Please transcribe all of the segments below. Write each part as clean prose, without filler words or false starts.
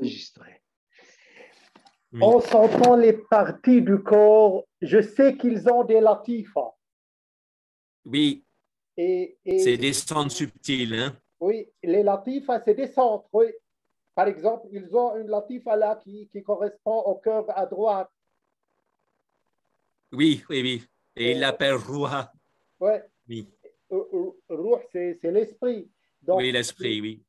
enregistré. Oui. En sentant les parties du corps, je sais qu'ils ont des latifas. Oui, Et c'est des centres subtils. Hein? oui, les latifas, c'est des centres. Oui. Par exemple, ils ont une latifa là qui correspond au cœur à droite. Oui, oui, oui. Et il l'appelle Ruha. Ouais. Oui, Ruh, c'est l'esprit. Donc, oui, l'esprit, oui.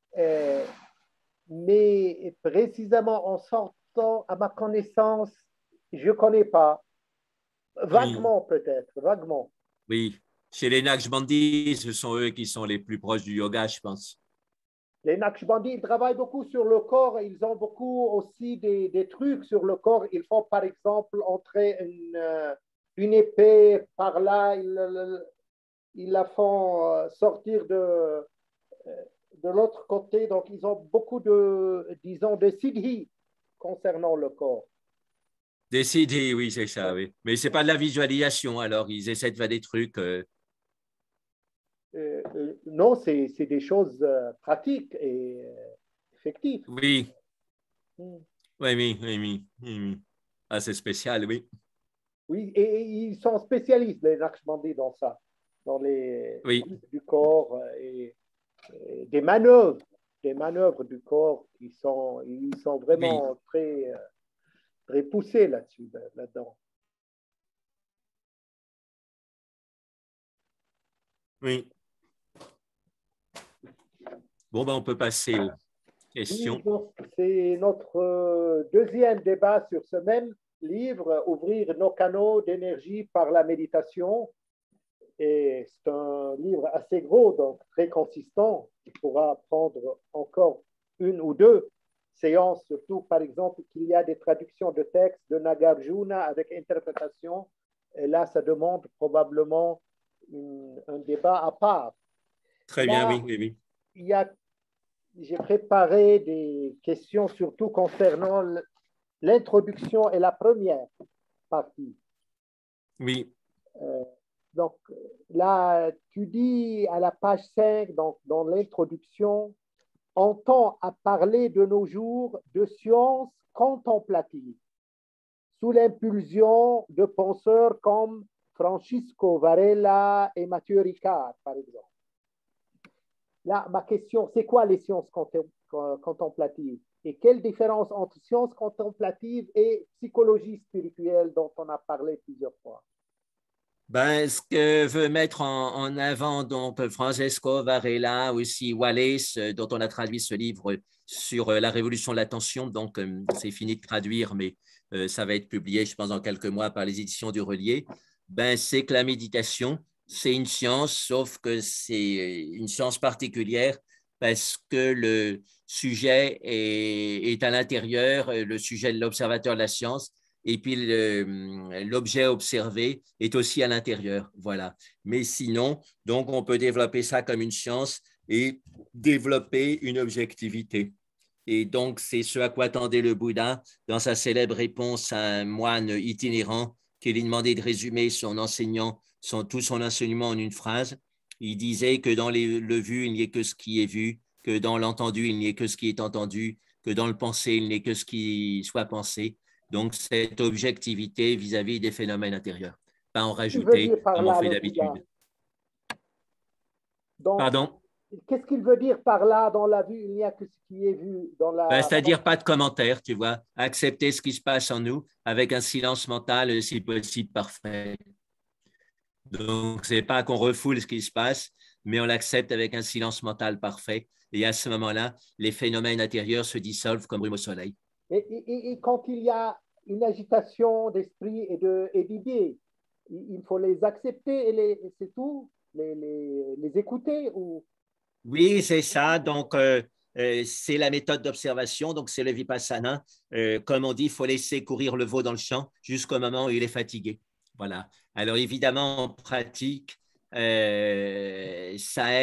mais précisément en sortant, à ma connaissance, je ne connais pas. Oui, Vaguement peut-être, vaguement. oui. Chez les Naqshbandis, ce sont eux qui sont les plus proches du yoga, je pense. Les Naqshbandis, ils travaillent beaucoup sur le corps. Ils ont beaucoup aussi des trucs sur le corps. Ils font par exemple entrer une épée par là. Ils la font sortir de l'autre côté. Donc, ils ont beaucoup disons, de siddhi concernant le corps. Décidé, oui, c'est ça, Ouais. oui. Mais ce n'est pas de la visualisation, alors ils essaient de faire des trucs. Non, c'est des choses pratiques et effectives. Oui, Mm. oui, oui, oui, oui, oui, oui. Ah, c'est spécial, oui. Oui, et ils sont spécialistes, les Naqshbandis, dans ça, dans les Oui, trucs du corps et des manœuvres du corps ils sont oui, vraiment très poussés là-dessus, là-dedans. oui. Bon, ben, on peut passer aux Oui, questions. donc c'est notre deuxième débat sur ce même livre, Ouvrir nos canaux d'énergie par la méditation. Et c'est un livre assez gros, donc très consistant. Il pourra prendre encore une ou deux séances, surtout par exemple qu'il y a des traductions de textes de Nagarjuna avec interprétation. Et là, ça demande probablement un débat à part. Très bien, Là, oui, oui, oui. il y a, j'ai préparé des questions surtout concernant l'introduction et la première partie. Oui, Euh, donc là, tu dis à la page 5, donc, dans l'introduction, on tend à parler de nos jours de science contemplative, sous l'impulsion de penseurs comme Francisco Varela et Mathieu Ricard, par exemple. Là, ma question, c'est quoi les sciences contemplatives? Et quelle différence entre sciences contemplatives et psychologie spirituelle dont on a parlé plusieurs fois? ben, ce que veut mettre en avant donc Francesco Varela, aussi Wallace, dont on a traduit ce livre sur la révolution de l'attention. Donc, c'est fini de traduire, mais ça va être publié, je pense, dans quelques mois par les éditions du Relier. Ben, c'est que la méditation, c'est une science, sauf que c'est une science particulière parce que le sujet est à l'intérieur, le sujet de l'observateur de la science, et puis l'objet observé est aussi à l'intérieur. Voilà. Mais sinon, donc, on peut développer ça comme une science et développer une objectivité. Et donc, c'est ce à quoi tendait le Bouddha dans sa célèbre réponse à un moine itinérant qui lui demandait de résumer tout son enseignement en une phrase. Il disait que dans le vu, il n'y ait que ce qui est vu, que dans l'entendu, il n'y ait que ce qui est entendu, que dans le pensé, il n'y ait que ce qui soit pensé. Donc, cette objectivité vis-à-vis des phénomènes intérieurs. Pas en Qu'est-ce qu'il veut rajouter dire par comme on là, fait le Bouddha? d'habitude. Donc, Pardon? qu'est-ce qu'il veut dire par là, dans la vue, il n'y a que ce qui est vu, dans Ben, la... c'est-à-dire pas de commentaires, tu vois. Accepter ce qui se passe en nous avec un silence mental, si possible, parfait. Donc, c'est pas qu'on refoule ce qui se passe, mais on l'accepte avec un silence mental parfait. Et à ce moment-là, les phénomènes intérieurs se dissolvent comme brume au soleil. Et quand il y a une agitation d'esprit et d'idées, il faut les accepter et c'est tout, les écouter ou... Oui, c'est ça. Donc, c'est la méthode d'observation. Donc, c'est le vipassana. Comme on dit, il faut laisser courir le veau dans le champ jusqu'au moment où il est fatigué. Voilà. Alors, évidemment, en pratique, ça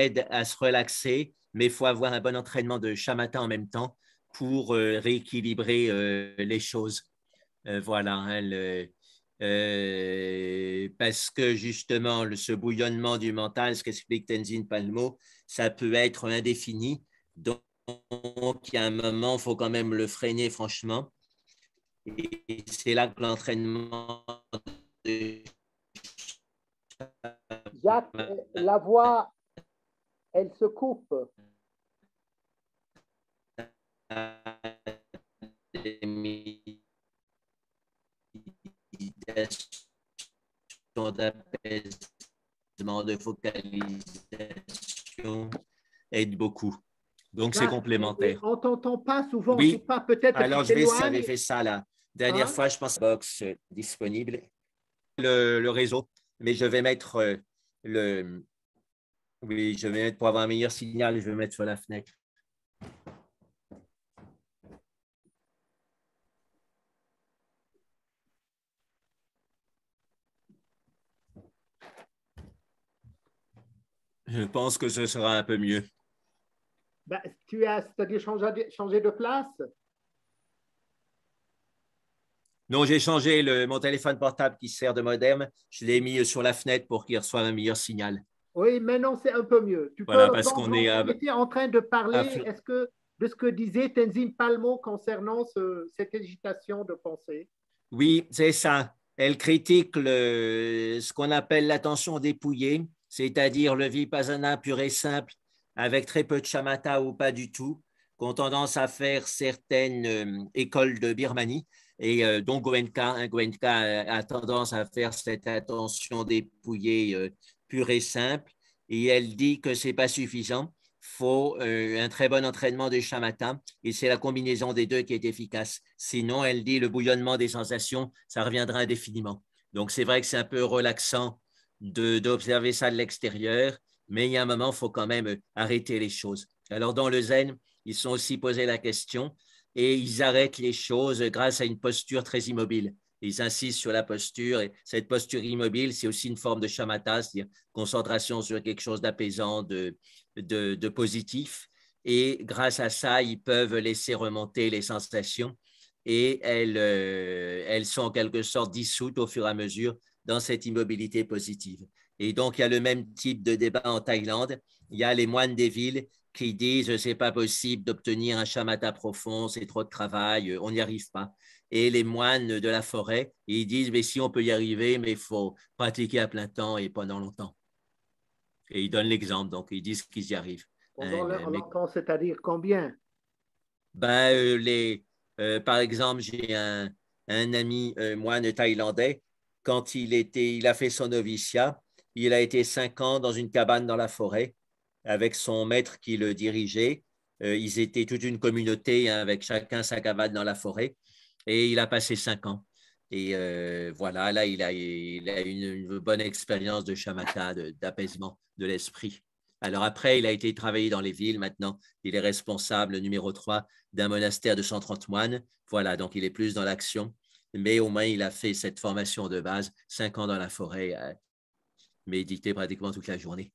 aide à se relaxer, mais il faut avoir un bon entraînement de shamatha en même temps pour rééquilibrer les choses. Voilà, hein, parce que justement, ce bouillonnement du mental, ce qu'explique Tenzin Palmo, ça peut être indéfini. Donc, il y a un moment, il faut quand même le freiner, franchement. Et c'est là que l'entraînement de Jacques, la voix, elle se coupe. d'apaisement, de focalisation aide beaucoup. Donc, c'est Ben, complémentaire. on ne t'entend pas souvent, je ne sais Oui, pas, peut-être alors tu je vais essayer, j'avais t'éloignes. fait ça la dernière Hein? fois, je pense, box disponible, le réseau, mais je vais mettre le. Oui, je vais mettre pour avoir un meilleur signal, je vais mettre sur la fenêtre. Je pense que ce sera un peu mieux. Ben, tu as, c'est-à-dire changer de place? Non, j'ai changé mon téléphone portable qui sert de modem. Je l'ai mis sur la fenêtre pour qu'il reçoive un meilleur signal. Oui, maintenant c'est un peu mieux. Tu peux, Voilà, parce donc, qu'on est tu étais en train de parler, à, est-ce que de ce que disait Tenzin Palmo concernant cette hésitation de pensée? oui, c'est ça. Elle critique ce qu'on appelle l'attention dépouillée, c'est-à-dire le vipassana pur et simple, avec très peu de shamatha ou pas du tout, qu'ont tendance à faire certaines écoles de Birmanie. Et donc Goenka, Goenka a tendance à faire cette attention dépouillée pure et simple. Et elle dit que ce n'est pas suffisant. Il faut un très bon entraînement de shamatha et c'est la combinaison des deux qui est efficace. Sinon, elle dit le bouillonnement des sensations, ça reviendra indéfiniment. Donc, c'est vrai que c'est un peu relaxant d'observer ça de l'extérieur, mais il y a un moment, il faut quand même arrêter les choses. Alors, dans le zen, ils sont aussi posé la question et ils arrêtent les choses grâce à une posture très immobile. Ils insistent sur la posture et cette posture immobile, c'est aussi une forme de shamatha, c'est-à-dire concentration sur quelque chose d'apaisant, de positif. Et grâce à ça, ils peuvent laisser remonter les sensations et elles sont en quelque sorte dissoutes au fur et à mesure dans cette immobilité positive. Et donc, il y a le même type de débat en Thaïlande. Il y a les moines des villes qui disent c'est pas possible d'obtenir un shamatha profond, c'est trop de travail, on n'y arrive pas. Et les moines de la forêt, ils disent mais si on peut y arriver, mais il faut pratiquer à plein temps et pendant longtemps. Et ils donnent l'exemple, donc ils disent qu'ils y arrivent. Pendant Hein, mais longtemps, c'est-à-dire combien? ben, par exemple, j'ai un ami moine thaïlandais. Quand il a fait son noviciat, il a été 5 ans dans une cabane dans la forêt avec son maître qui le dirigeait. Ils étaient toute une communauté hein, avec chacun sa cabane dans la forêt. Et il a passé 5 ans. Et voilà, là, il a une bonne expérience de shamatha, d'apaisement de l'esprit. Alors après, il a été travailler dans les villes. Maintenant, il est responsable numéro 3 d'un monastère de 130 moines. Voilà, donc il est plus dans l'action. Mais au moins, il a fait cette formation de base, 5 ans dans la forêt, méditer pratiquement toute la journée.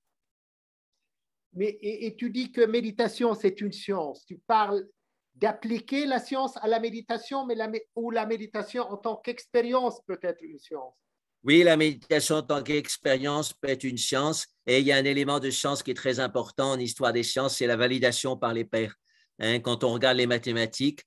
Mais, et tu dis que méditation, c'est une science. Tu parles d'appliquer la science à la méditation, mais ou la méditation en tant qu'expérience peut être une science. Oui, la méditation en tant qu'expérience peut être une science et il y a un élément de science qui est très important en histoire des sciences, c'est la validation par les pairs. Hein, quand on regarde les mathématiques,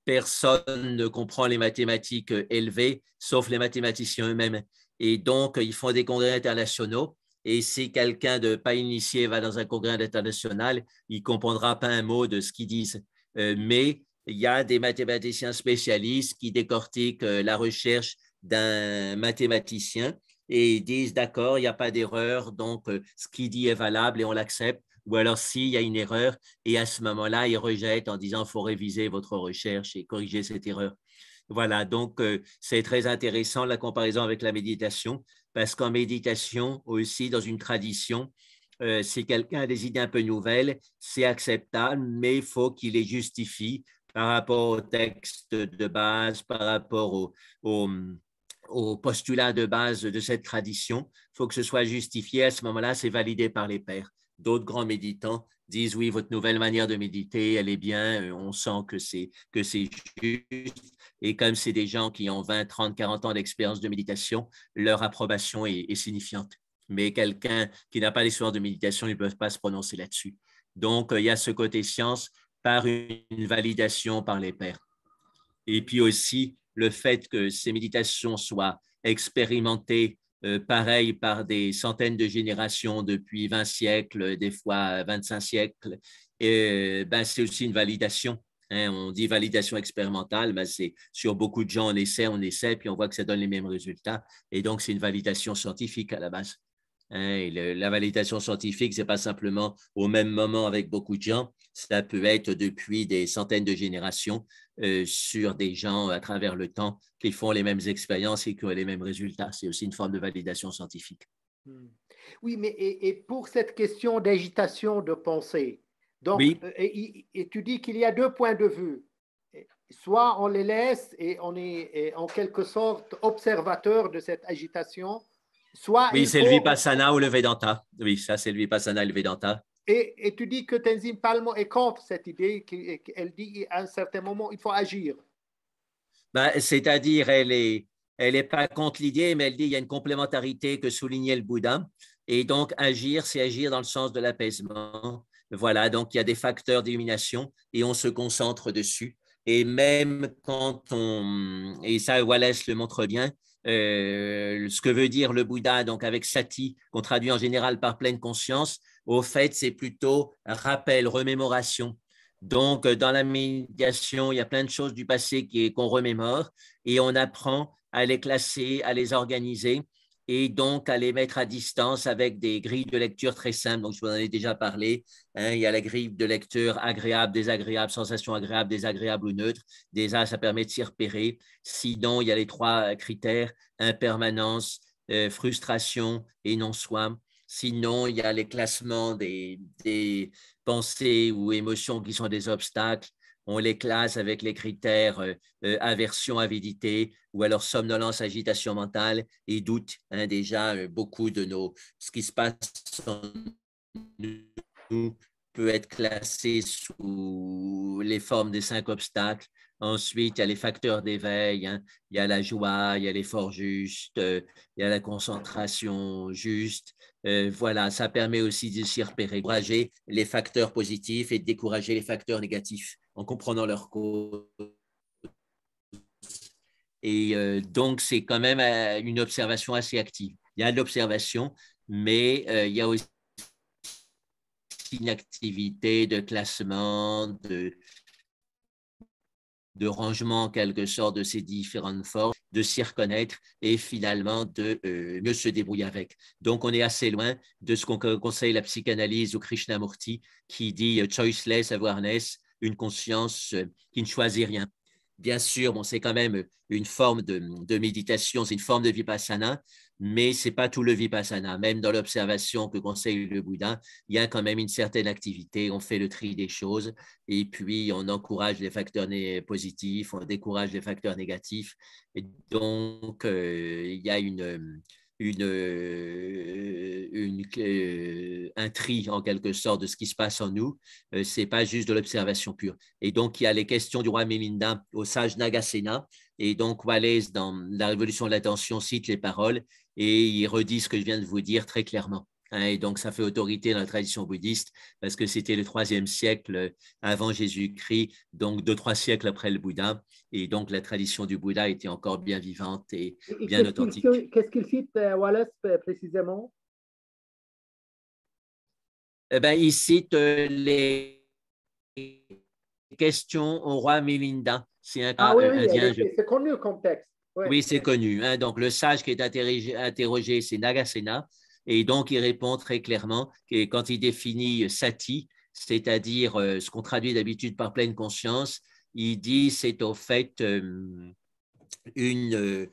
personne ne comprend les mathématiques élevées, sauf les mathématiciens eux-mêmes. Et donc, ils font des congrès internationaux. Et si quelqu'un de pas initié va dans un congrès international, il ne comprendra pas un mot de ce qu'ils disent. Mais il y a des mathématiciens spécialistes qui décortiquent la recherche d'un mathématicien et ils disent d'accord, il n'y a pas d'erreur, donc ce qu'il dit est valable et on l'accepte. Ou alors s'il y a une erreur, et à ce moment-là, ils rejettent en disant il faut réviser votre recherche et corriger cette erreur. Voilà, donc c'est très intéressant la comparaison avec la méditation, parce qu'en méditation aussi, dans une tradition, si quelqu'un a des idées un peu nouvelles, c'est acceptable, mais il faut qu'il les justifie par rapport au texte de base, par rapport au postulat de base de cette tradition. Il faut que ce soit justifié. À ce moment-là, c'est validé par les pairs. D'autres grands méditants disent oui, votre nouvelle manière de méditer, elle est bien, on sent que c'est juste. Et comme c'est des gens qui ont 20, 30, 40 ans d'expérience de méditation, leur approbation est signifiante. Mais quelqu'un qui n'a pas d'expérience de méditation, ils ne peuvent pas se prononcer là-dessus. Donc, il y a ce côté science par une validation par les pairs. Et puis aussi, le fait que ces méditations soient expérimentées pareil par des centaines de générations depuis 20 siècles, des fois 25 siècles, ben, c'est aussi une validation. Hein, on dit validation expérimentale, ben c'est sur beaucoup de gens, on essaie, puis on voit que ça donne les mêmes résultats. Et donc, c'est une validation scientifique à la base. Hein, la validation scientifique, ce n'est pas simplement au même moment avec beaucoup de gens, ça peut être depuis des centaines de générations sur des gens à travers le temps qui font les mêmes expériences et qui ont les mêmes résultats. C'est aussi une forme de validation scientifique. Oui, mais et pour cette question d'agitation de pensée, donc, Oui, et tu dis qu'il y a deux points de vue. Soit on les laisse et on est en quelque sorte observateur de cette agitation, soit oui, il c'est le faut... Vipassana ou le Vedanta. Oui, ça, c'est le Vipassana et le Vedanta. Et tu dis que Tenzin Palmo est contre cette idée, qu'elle dit à un certain moment, il faut agir. Ben, c'est-à-dire, elle est pas contre l'idée, mais elle dit qu'il y a une complémentarité que soulignait le Bouddha. Et donc, agir, c'est agir dans le sens de l'apaisement. Voilà, donc il y a des facteurs d'illumination et on se concentre dessus. Et même quand on, et ça Wallace le montre bien, ce que veut dire le Bouddha, donc avec sati, qu'on traduit en général par pleine conscience, au fait, c'est plutôt rappel, remémoration. Donc, dans la médiation, il y a plein de choses du passé qu'on remémore et on apprend à les classer, à les organiser et donc à les mettre à distance avec des grilles de lecture très simples. Donc, je vous en ai déjà parlé. Hein, il y a la grille de lecture agréable, désagréable, sensation agréable, désagréable ou neutre. Déjà, ça permet de s'y repérer. Sinon, il y a les trois critères, impermanence, frustration et non-soi. Sinon, il y a les classements des pensées ou émotions qui sont des obstacles. On les classe avec les critères aversion, avidité, ou alors somnolence, agitation mentale et doute. Hein, déjà, beaucoup de ce qui se passe en nous peut être classé sous les formes des 5 obstacles. Ensuite, il y a les facteurs d'éveil, hein. Il y a la joie, il y a l'effort juste, il y a la concentration juste. Voilà, ça permet aussi de s'y repérer, encourager les facteurs positifs et de décourager les facteurs négatifs en comprenant leur cause. Et donc, c'est quand même une observation assez active. Il y a de l'observation, mais il y a aussi une activité de classement, de rangement en quelque sorte de ces différentes formes, de s'y reconnaître et finalement de mieux se débrouiller avec. Donc, on est assez loin de ce qu'on conseille la psychanalyse ou Krishnamurti qui dit choiceless awareness, une conscience qui ne choisit rien. Bien sûr, bon, c'est quand même une forme de méditation, c'est une forme de vipassana, mais ce n'est pas tout le vipassana. Même dans l'observation que conseille le Bouddha, il y a quand même une certaine activité, on fait le tri des choses et puis on encourage les facteurs positifs, on décourage les facteurs négatifs. Et donc, il y a un tri en quelque sorte de ce qui se passe en nous. Ce n'est pas juste de l'observation pure. Et donc, il y a les questions du roi Milinda au sage Nagasena. Et donc, Wallace, dans La Révolution de l'attention, cite les paroles et il redit ce que je viens de vous dire très clairement. Et donc, ça fait autorité dans la tradition bouddhiste parce que c'était le 3e siècle avant Jésus-Christ, donc 2-3 siècles après le Bouddha. Et donc, la tradition du Bouddha était encore bien vivante et bien authentique. Qu'est-ce qu'il cite, Wallace, précisément? Eh bien, il cite les questions au roi Milinda. C'est un cas Ah oui, oui, indien. c'est connu comme texte. Oui, Oui, c'est connu. Hein. Donc, le sage qui est interrogé, c'est Nagasena. Et donc, il répond très clairement que quand il définit sati, c'est-à-dire ce qu'on traduit d'habitude par pleine conscience, il dit c'est au fait une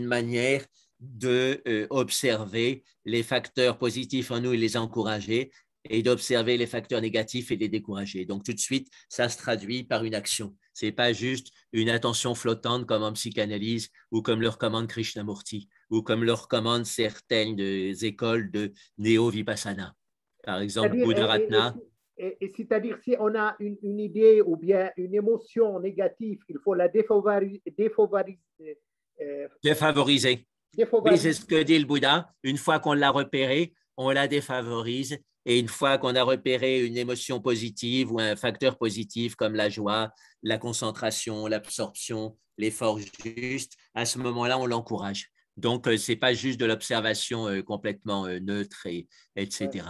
manière d'observer les facteurs positifs en nous et les encourager et d'observer les facteurs négatifs et les décourager. Donc, tout de suite, ça se traduit par une action. Ce n'est pas juste une attention flottante comme en psychanalyse ou comme le recommande Krishnamurti ou comme le recommandent certaines écoles de néo-vipassana. Par exemple, c'est-à-dire, Buddharatna. c'est-à-dire, si on a une idée ou bien une émotion négative, il faut la Défavoriser. Oui, c'est défavoriser. ce que dit le Bouddha. Une fois qu'on l'a repérée, on la défavorise Et une fois qu'on a repéré une émotion positive ou un facteur positif comme la joie, la concentration, l'absorption, l'effort juste, à ce moment-là, on l'encourage. Donc, ce n'est pas juste de l'observation complètement neutre, Ouais. etc.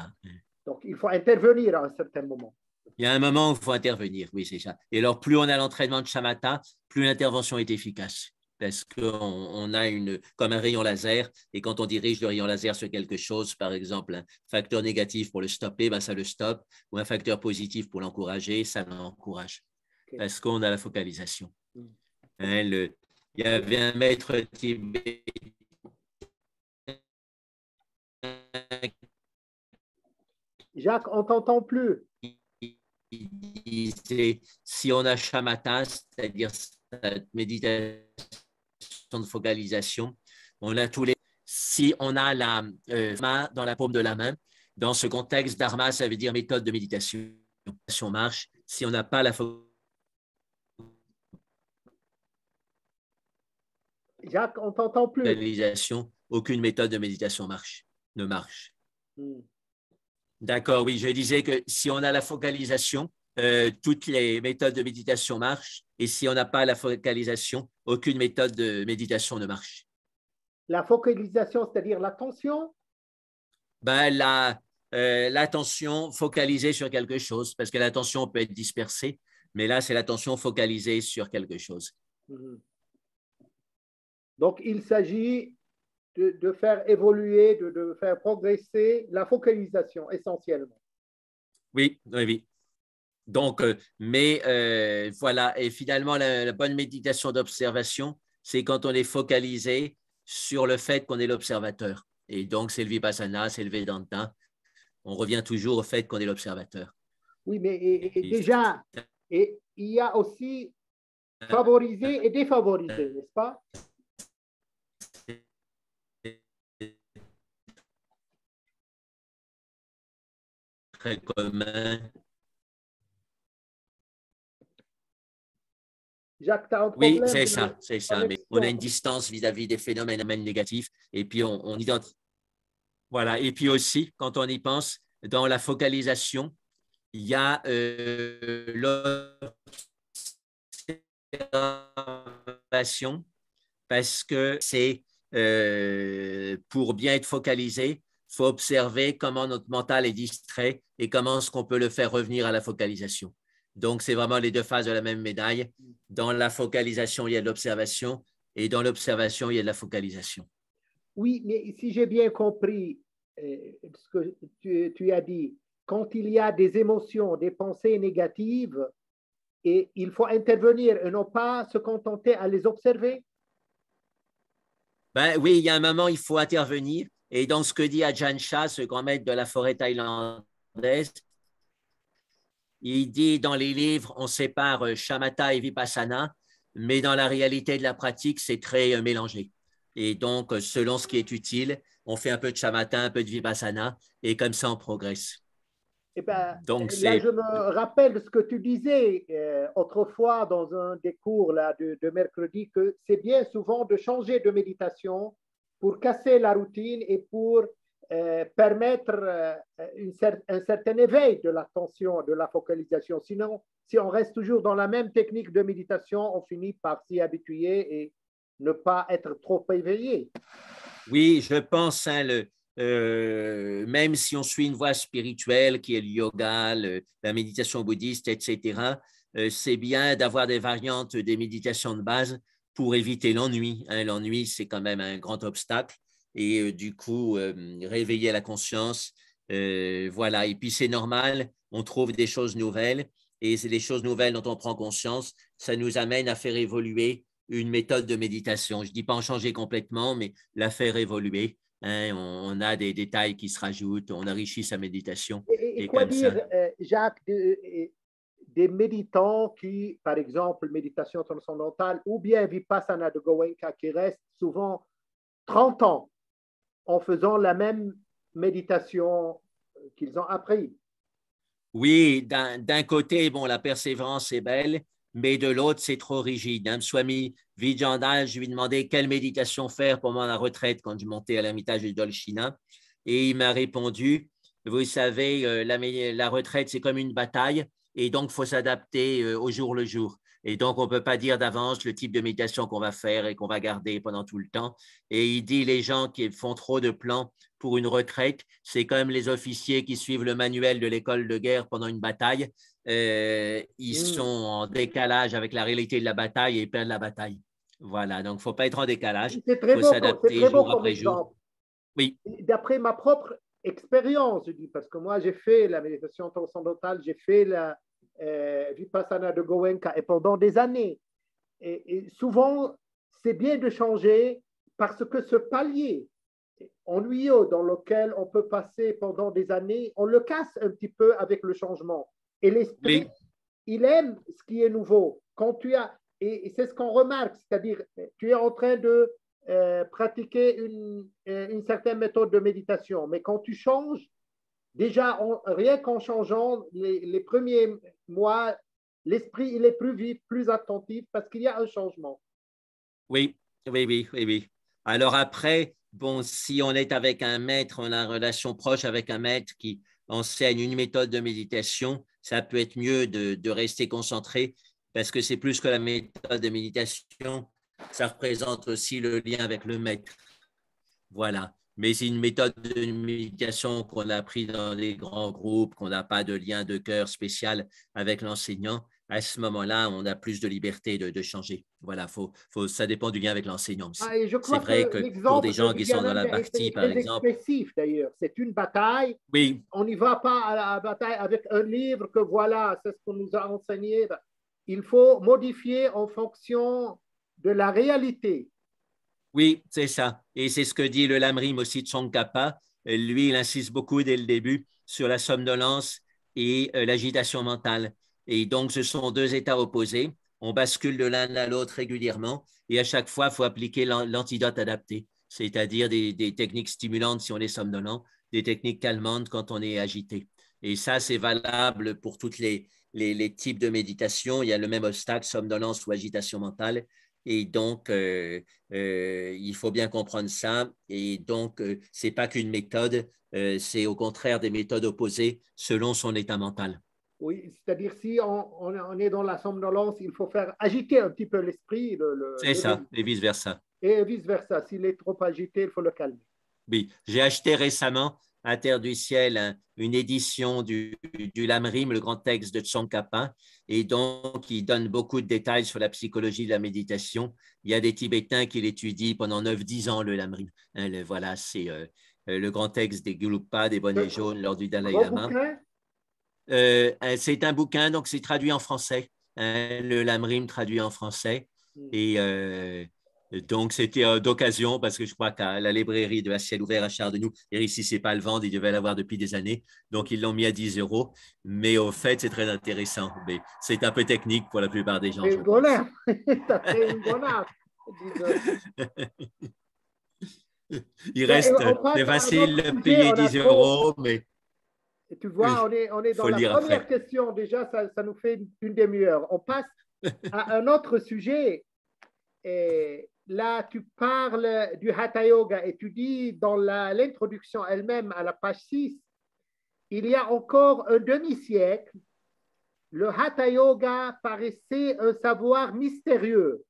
Donc, il faut intervenir à un certain moment. Il y a un moment où il faut intervenir, oui, c'est ça. Et alors, plus on a l'entraînement de shamatha, plus l'intervention est efficace. Parce qu'on a comme un rayon laser, et quand on dirige le rayon laser sur quelque chose, par exemple, un facteur négatif pour le stopper, ben ça le stoppe, ou un facteur positif pour l'encourager, ça l'encourage. Okay. Parce qu'on a la focalisation. Mm. Hein, il y avait un maître tibétain Jacques, on t'entend plus. qui disait, si on a shamatha, c'est-à-dire cette méditation de focalisation, on a tous les. Si on a la main dans la paume de la main, dans ce contexte, dharma, ça veut dire méthode de méditation. Si on marche, si on n'a pas la Jacques, on t'entend plus. focalisation, aucune méthode de méditation ne marche. Mm. D'accord, oui, je disais que si on a la focalisation, toutes les méthodes de méditation marchent, et si on n'a pas la focalisation, aucune méthode de méditation ne marche. La focalisation, c'est-à-dire l'attention? Ben, l'attention focalisée sur quelque chose, parce que l'attention peut être dispersée, mais là, c'est l'attention focalisée sur quelque chose. Mm. Donc, il s'agit de faire évoluer, de faire progresser la focalisation essentiellement. Oui, oui, oui. Donc, voilà, et finalement, la bonne méditation d'observation, c'est quand on est focalisé sur le fait qu'on est l'observateur. Et donc, c'est le Vipassana, c'est le Vedanta. On revient toujours au fait qu'on est l'observateur. Oui, mais et déjà, il y a aussi favoriser et défavoriser, n'est-ce pas? Très commun. Jacques, tu as un Oui, problème c'est de ça. Mais on a une connexion. distance vis-à-vis des phénomènes négatifs. Et puis, on identifie. Voilà. Et puis aussi, quand on y pense, dans la focalisation, il y a l'observation parce que c'est pour bien être focalisé, il faut observer comment notre mental est distrait et comment est-ce qu'on peut le faire revenir à la focalisation. Donc, c'est vraiment les deux faces de la même médaille. Dans la focalisation, il y a de l'observation et dans l'observation, il y a de la focalisation. Oui, mais si j'ai bien compris ce que tu as dit, quand il y a des émotions, des pensées négatives, et il faut intervenir et non pas se contenter à les observer. Ben, oui, il y a un moment, il faut intervenir. Et dans ce que dit Ajahn Chah, ce grand maître de la forêt thaïlandaise, il dit dans les livres, on sépare shamatha et vipassana, mais dans la réalité de la pratique, c'est très mélangé. Et donc, selon ce qui est utile, on fait un peu de shamatha, un peu de vipassana, et comme ça, on progresse. Eh ben, Donc, là, c'est je me rappelle ce que tu disais autrefois dans un des cours là, de mercredi, que c'est bien souvent de changer de méditation pour casser la routine et pour permettre un certain éveil de l'attention, de la focalisation. Sinon, si on reste toujours dans la même technique de méditation, on finit par s'y habituer et ne pas être trop éveillé. oui, je pense, hein, même si on suit une voie spirituelle qui est le yoga, la méditation bouddhiste, etc., c'est bien d'avoir des variantes des méditations de base pour éviter l'ennui. Hein. L'ennui, c'est quand même un grand obstacle. Et du coup, réveiller la conscience, voilà. Et puis, c'est normal, on trouve des choses nouvelles. Et c'est les choses nouvelles dont on prend conscience, ça nous amène à faire évoluer une méthode de méditation. Je ne dis pas en changer complètement, mais la faire évoluer. Hein, on a des détails qui se rajoutent, on enrichit sa méditation. Et Et quoi comme ça. dire, Jacques, des méditants qui, par exemple, méditation transcendantale ou bien Vipassana de Goenka, qui restent souvent 30 ans en faisant la même méditation qu'ils ont appris. Oui, d'un côté, bon, la persévérance est belle, mais de l'autre, c'est trop rigide. Hein. Swami Vijayana, je lui ai demandé quelle méditation faire pendant la retraite quand je montais à l'ermitage de Dolchina. Et il m'a répondu, vous savez, la retraite, c'est comme une bataille et donc il faut s'adapter au jour le jour. Et donc, on ne peut pas dire d'avance le type de méditation qu'on va faire et qu'on va garder pendant tout le temps. Et il dit les gens qui font trop de plans pour une retraite, c'est comme les officiers qui suivent le manuel de l'école de guerre pendant une bataille. Ils sont en décalage avec la réalité de la bataille et perdent la bataille. Voilà, donc il ne faut pas être en décalage, il faut C'est s'adapter très beau jour comme après jour. exemple. Oui. D'après ma propre expérience, je dis, parce que moi, j'ai fait la méditation transcendantale, j'ai fait la Vipassana de Goenka, et pendant des années. Et souvent, c'est bien de changer parce que ce palier ennuyeux dans lequel on peut passer pendant des années, on le casse un petit peu avec le changement. Et l'esprit, Oui. il aime ce qui est nouveau. Quand tu as, et c'est ce qu'on remarque, c'est-à-dire, tu es en train de pratiquer une certaine méthode de méditation, mais quand tu changes, déjà, rien qu'en changeant les premiers mois, l'esprit, il est plus vif, plus attentif parce qu'il y a un changement. Oui, oui, oui, oui, oui. Alors après, bon, si on est avec un maître, on a une relation proche avec un maître qui enseigne une méthode de méditation, ça peut être mieux de rester concentré parce que c'est plus que la méthode de méditation, ça représente aussi le lien avec le maître. Voilà. Mais c'est une méthode de méditation qu'on a appris dans des grands groupes, qu'on n'a pas de lien de cœur spécial avec l'enseignant. À ce moment-là, on a plus de liberté de changer. Voilà, ça dépend du lien avec l'enseignant aussi. Ah, et je C'est crois vrai que que pour des l'exemple de gens qui sont dans la Viviananda partie, était par très exemple, expressif d'ailleurs. C'est une bataille. oui, On n'y va pas à la bataille avec un livre que voilà, c'est ce qu'on nous a enseigné. Il faut modifier en fonction de la réalité. oui, c'est ça. Et c'est ce que dit le Lamrim aussi de Tsongkhapa. Lui, il insiste beaucoup dès le début sur la somnolence et l'agitation mentale. Et donc, ce sont deux états opposés. On bascule de l'un à l'autre régulièrement et à chaque fois, il faut appliquer l'antidote adapté, c'est-à-dire des techniques stimulantes si on est somnolent, des techniques calmantes quand on est agité. Et ça, c'est valable pour tous les types de méditation. Il y a le même obstacle, somnolence ou agitation mentale. Et donc, il faut bien comprendre ça. Et donc, ce n'est pas qu'une méthode, c'est au contraire des méthodes opposées selon son état mental. Oui, c'est-à-dire si on est dans la somnolence, il faut faire agiter un petit peu l'esprit, C'est ça, et vice-versa. et vice-versa. S'il est trop agité, il faut le calmer. Oui, j'ai acheté récemment à Terre du Ciel une édition du Lamrim, le grand texte de Tsongkhapa, et donc il donne beaucoup de détails sur la psychologie de la méditation. Il y a des Tibétains qui l'étudient pendant 9-10 ans, le Lamrim. Hein, voilà, c'est le grand texte des Gelugpa, des bonnets jaunes lors du Dalai Gros Lama. bouquin. C'est un bouquin, donc c'est traduit en français. Hein, le Lamrim traduit en français. Et donc, c'était d'occasion parce que je crois qu'à la librairie de la Ciel Ouvert à Chardenoux, ils ne réussissaient pas à le vendre, ils devaient l'avoir depuis des années. Donc, ils l'ont mis à 10 euros. Mais au fait, c'est très intéressant. Mais c'est un peu technique pour la plupart des gens, C'est je une pense. gonade. Ça fait une gonade. Il Ben, reste, on passe c'est à un facile autre de sujet. payer On a 10 trop. euros, mais Tu vois, oui, on est il dans faut le la lire première après. question. Déjà, ça nous fait une demi-heure. On passe à un autre sujet. Et là, tu parles du Hatha Yoga et tu dis dans l'introduction elle-même à la page 6, il y a encore un demi-siècle, le Hatha Yoga paraissait un savoir mystérieux,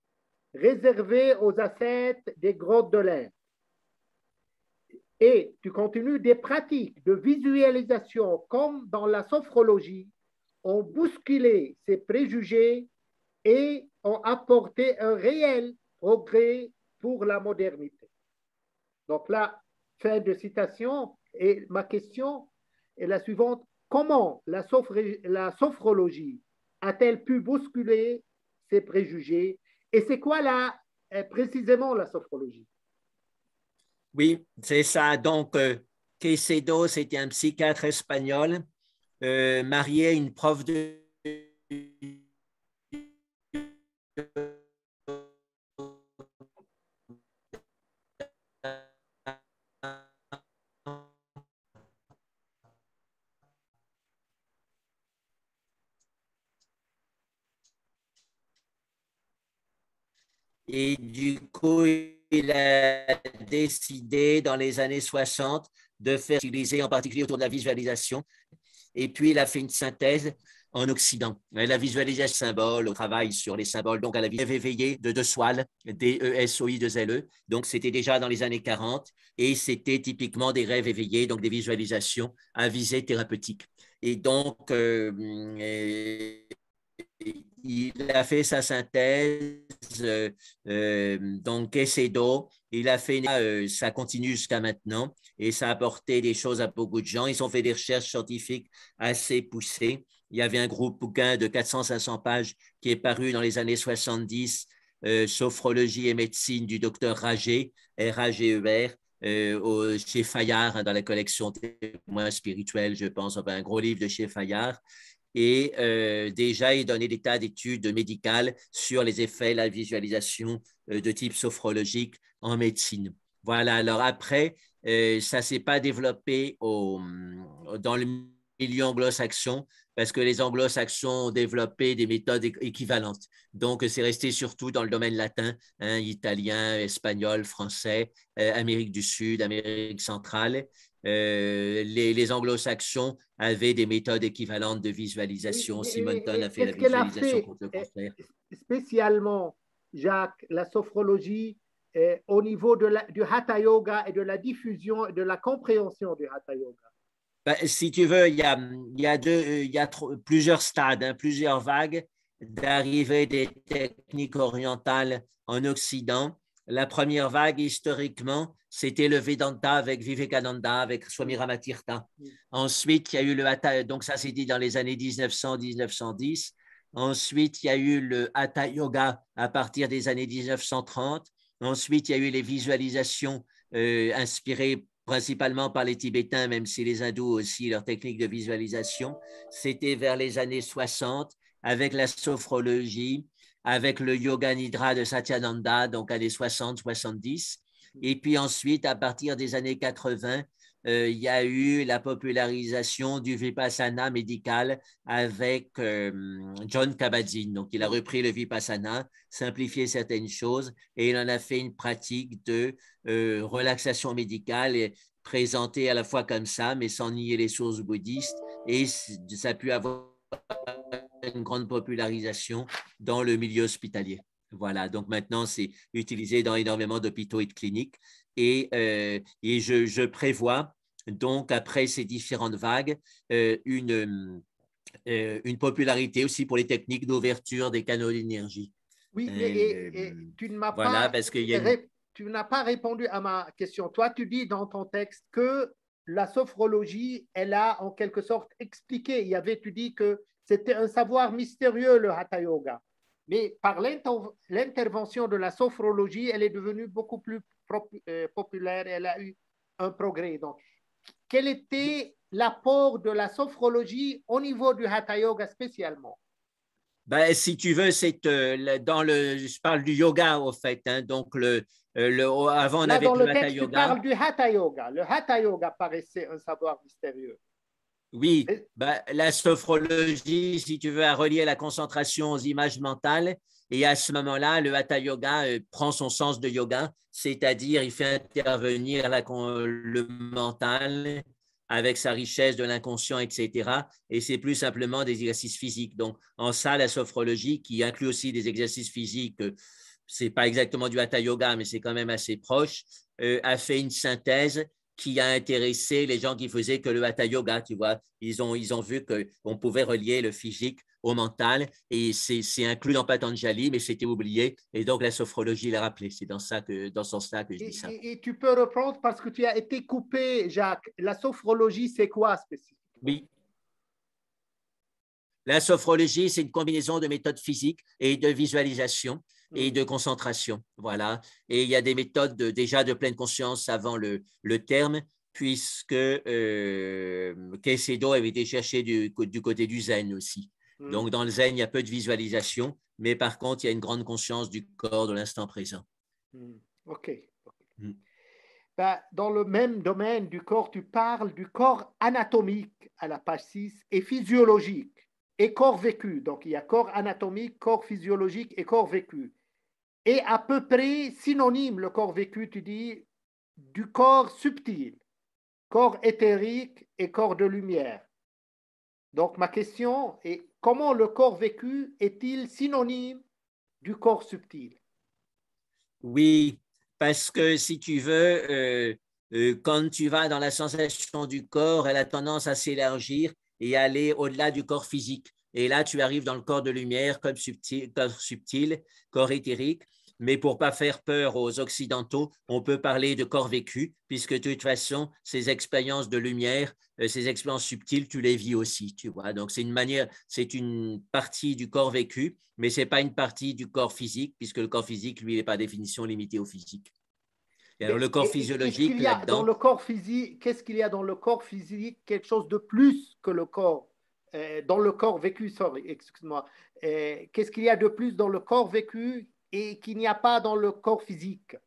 réservé aux ascètes des grottes de l'Inde. Et tu continues, des pratiques de visualisation comme dans la sophrologie ont bousculé ces préjugés et ont apporté un réel progrès pour la modernité. Donc là, fin de citation. Et ma question est la suivante. Comment la sophrologie a-t-elle pu bousculer ces préjugés? Et c'est quoi là, précisément la sophrologie? Oui, c'est ça. Donc, Caicedo, c'était un psychiatre espagnol, marié à une prof de et du coup, il a décidé dans les années 60 de faire utiliser en particulier autour de la visualisation. Et puis, il a fait une synthèse en Occident. La visualisation symbole, au travail sur les symboles, donc à la vie éveillée de Soile, DESOI2LE. Donc, c'était déjà dans les années 40 et c'était typiquement des rêves éveillés, donc des visualisations à visée thérapeutique. Et donc, il a fait sa synthèse, donc Quesedo, il a fait, ça continue jusqu'à maintenant et ça a apporté des choses à beaucoup de gens. Ils ont fait des recherches scientifiques assez poussées. Il y avait un groupe bouquin de 400-500 pages qui est paru dans les années 70, Sophrologie et médecine du docteur Rager, R-A-G-E-R, chez Fayard, hein, dans la collection Témoins spirituels, je pense, enfin, un gros livre de chez Fayard. Et déjà, il donnait des tas d'études médicales sur les effets de la visualisation de type sophrologique en médecine. Voilà, alors après, ça ne s'est pas développé dans le milieu anglo-saxon parce que les anglo-saxons ont développé des méthodes équivalentes. Donc, c'est resté surtout dans le domaine latin, hein, italien, espagnol, français, Amérique du Sud, Amérique centrale. Les anglo-saxons avaient des méthodes équivalentes de visualisation. Simonton a fait la Qu'est-ce qu'elle a visualisation fait contre le cancer. spécialement, Jacques, la sophrologie, au niveau du Hatha Yoga et de la diffusion et de la compréhension du Hatha Yoga? Ben, si tu veux, il y a plusieurs stades, hein, plusieurs vagues d'arrivée des techniques orientales en Occident. La première vague, historiquement, c'était le Vedanta avec Vivekananda, avec Swami Ramatirtha. Ensuite, il y a eu le Hatha, donc ça s'est dit dans les années 1900-1910. Ensuite, il y a eu le Hatha Yoga à partir des années 1930. Ensuite, il y a eu les visualisations inspirées principalement par les Tibétains, même si les Hindous aussi, leur technique de visualisation. C'était vers les années 60 avec la sophrologie, avec le yoga nidra de Satyananda, donc années 60-70. Et puis ensuite, à partir des années 80, il y a eu la popularisation du vipassana médical avec John Kabat-Zinn. Donc, il a repris le vipassana, simplifié certaines choses et il en a fait une pratique de relaxation médicale et présentée à la fois comme ça, mais sans nier les sources bouddhistes. Et ça a pu avoir une grande popularisation dans le milieu hospitalier. Voilà, donc maintenant, c'est utilisé dans énormément d'hôpitaux et de cliniques. Et je prévois, donc, après ces différentes vagues, une popularité aussi pour les techniques d'ouverture des canaux d'énergie. Oui, et tu ne m'as Voilà, pas, parce qu'il y a une... tu n'as pas répondu à ma question. Toi, tu dis dans ton texte que la sophrologie, elle a en quelque sorte expliqué. Tu dis que c'était un savoir mystérieux, le Hatha Yoga. Mais par l'intervention de la sophrologie, elle est devenue beaucoup plus populaire et elle a eu un progrès. Donc, quel était l'apport de la sophrologie au niveau du Hatha Yoga spécialement? Ben, si tu veux, c'est je parle du yoga au fait. Hein, donc, avant, on Là, avait dans le le hatha texte, tu yoga. parles du Hatha Yoga. Le Hatha Yoga paraissait un savoir mystérieux. Oui, ben, la sophrologie, si tu veux, a relié la concentration aux images mentales. Et à ce moment-là, le hatha yoga prend son sens de yoga, c'est-à-dire il fait intervenir le mental avec sa richesse de l'inconscient, etc. Et c'est plus simplement des exercices physiques. Donc, en ça, la sophrologie, qui inclut aussi des exercices physiques, c'est pas exactement du hatha yoga, mais c'est quand même assez proche, a fait une synthèse qui a intéressé les gens qui faisaient que le hatha yoga, tu vois. Ils ont vu qu'on pouvait relier le physique au mental et c'est inclus dans Patanjali, mais c'était oublié. Et donc, la sophrologie l'a rappelé. C'est dans ce sens-là que je dis ça. Et tu peux reprendre parce que tu as été coupé, Jacques. La sophrologie, c'est quoi spécifiquement? Oui. La sophrologie, c'est une combinaison de méthodes physiques et de visualisation et de concentration. Voilà. Et il y a des méthodes déjà de pleine conscience avant le terme, puisque Caicedo avait été cherché du côté du zen aussi. Donc, dans le zen, il y a peu de visualisation, mais par contre, il y a une grande conscience du corps, de l'instant présent. OK. Ben, dans le même domaine du corps, tu parles du corps anatomique à la page 6 et physiologique et corps vécu. Donc, il y a corps anatomique, corps physiologique et corps vécu. Et à peu près synonyme, le corps vécu, tu dis, du corps subtil. corps éthérique et corps de lumière. Donc, ma question est, comment le corps vécu est-il synonyme du corps subtil? Oui, parce que si tu veux, quand tu vas dans la sensation du corps, elle a tendance à s'élargir et aller au-delà du corps physique. Et là, tu arrives dans le corps de lumière, corps subtil, corps éthérique. Mais pour ne pas faire peur aux Occidentaux, on peut parler de corps vécu, puisque de toute façon, ces expériences de lumière, ces expériences subtiles, tu les vis aussi, tu vois. Donc, c'est une partie du corps vécu, mais ce n'est pas une partie du corps physique, puisque le corps physique, lui, n'est par définition limité au physique. Et alors, le corps Qu'est-ce physiologique, qu'il y a dans là-dedans, le corps physique? Qu'est-ce qu'il y a dans le corps physique? Quelque chose de plus que le corps, dans le corps vécu, sorry, excuse-moi. Qu'est-ce qu'il y a de plus dans le corps vécu et qu'il n'y a pas dans le corps physique?